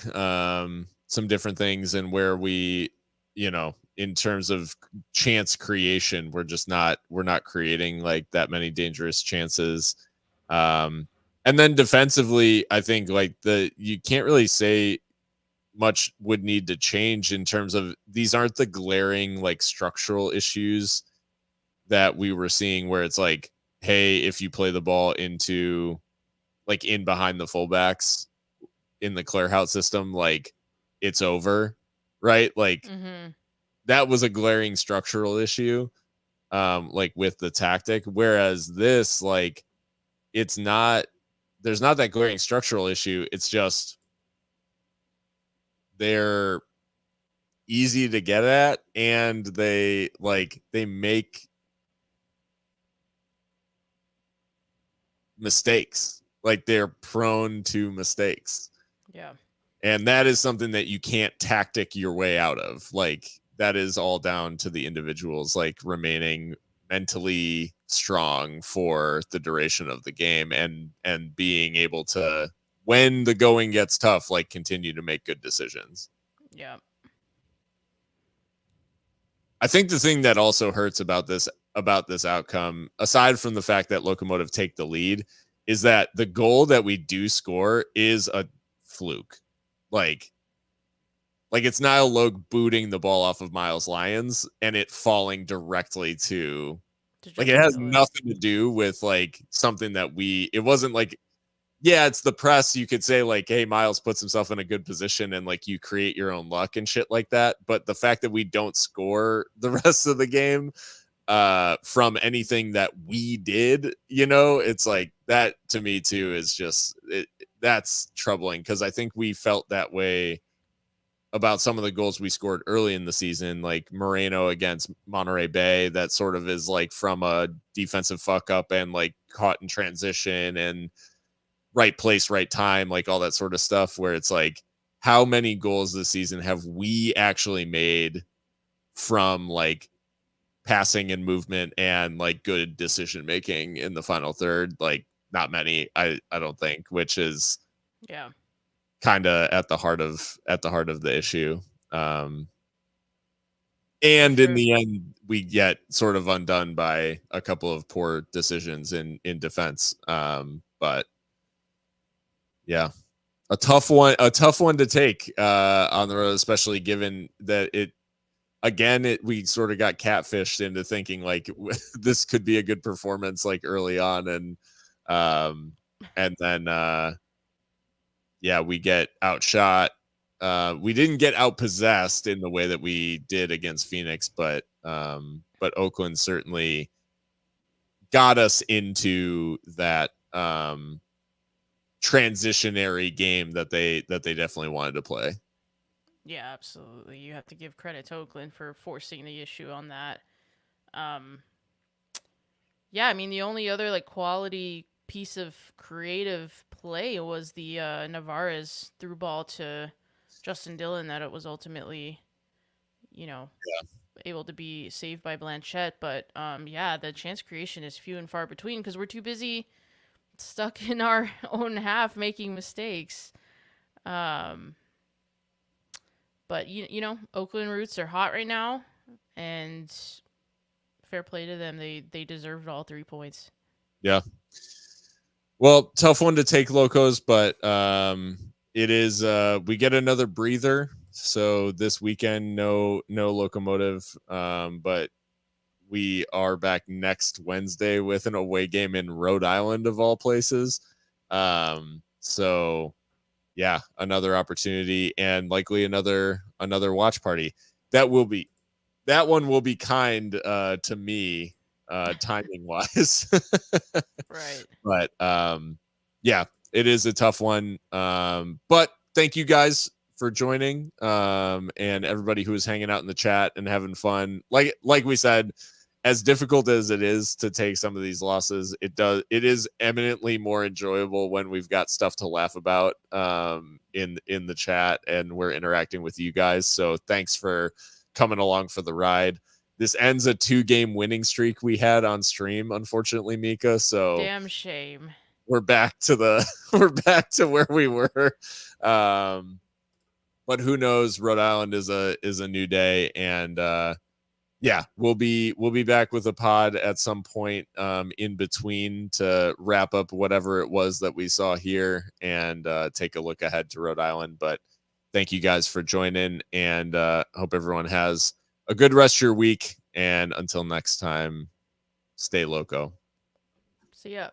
Speaker 1: some different things, and where we, in terms of chance creation, we're not creating like that many dangerous chances. And then defensively, I think like you can't really say much would need to change in terms of, these aren't the glaring like structural issues that we were seeing where it's like, hey, if you play the ball into like in behind the fullbacks in the Claire Hout system, like it's over, right? Like that was a glaring structural issue, like with the tactic. Whereas this, like, there's not that glaring structural issue. It's just they're easy to get at, and they make mistakes. Like they're prone to mistakes.
Speaker 2: Yeah.
Speaker 1: And that is something that you can't tactic your way out of. Like that is all down to the individuals, like remaining mentally strong for the duration of the game, and being able to, when the going gets tough, like continue to make good decisions.
Speaker 2: Yeah.
Speaker 1: I think the thing that also hurts about this outcome, aside from the fact that Locomotive take the lead, is that the goal that we do score is a fluke. Like it's Niall Logue booting the ball off of Miles Lyons and it falling directly to like, it has nothing to do with like something that it wasn't like, yeah, it's the press. You could say like, hey, Miles puts himself in a good position and like you create your own luck and shit like that. But the fact that we don't score the rest of the game from anything that we did, it's like that to me too is just that's troubling, because I think we felt that way about some of the goals we scored early in the season, like Moreno against Monterey Bay, that sort of is like from a defensive fuck up and like caught in transition and right place, right time, like all that sort of stuff, where it's like, how many goals this season have we actually made from like passing and movement and like good decision making in the final third? Like not many, I don't think, which is
Speaker 2: Yeah.
Speaker 1: kind of at the heart of the issue. And in the end, we get sort of undone by a couple of poor decisions in defense. But yeah, a tough one to take on the road, especially given that we sort of got catfished into thinking like this could be a good performance like early on, and then we get outshot. We didn't get outpossessed in the way that we did against Phoenix, but Oakland certainly got us into that transitionary game that they definitely wanted to play.
Speaker 2: Yeah, absolutely. You have to give credit to Oakland for forcing the issue on that. Yeah, I mean the only other like quality piece of creative play was the Navarez through ball to Justin Dillon that it was ultimately, able to be saved by Blanchette. But the chance creation is few and far between because we're too busy stuck in our own half making mistakes. But Oakland Roots are hot right now, and fair play to them. They deserved all 3 points.
Speaker 1: Yeah. Well, tough one to take, Locos, but it is we get another breather. So this weekend, no Locomotive, but we are back next Wednesday with an away game in Rhode Island of all places. So yeah, another opportunity and likely another watch party. That one will be kind to me timing wise.
Speaker 2: Right.
Speaker 1: But yeah, it is a tough one. But thank you guys for joining, and everybody who is hanging out in the chat and having fun. Like we said, as difficult as it is to take some of these losses, it is eminently more enjoyable when we've got stuff to laugh about in the chat and we're interacting with you guys. So thanks for coming along for the ride. This ends a 2-game winning streak we had on stream, unfortunately, Mika. So
Speaker 2: damn shame.
Speaker 1: We're back to where we were. But who knows? Rhode Island is a new day, and we'll be back with a pod at some point in between to wrap up whatever it was that we saw here and take a look ahead to Rhode Island. But thank you guys for joining, and hope everyone has a good rest of your week. And until next time, stay loco.
Speaker 2: See ya.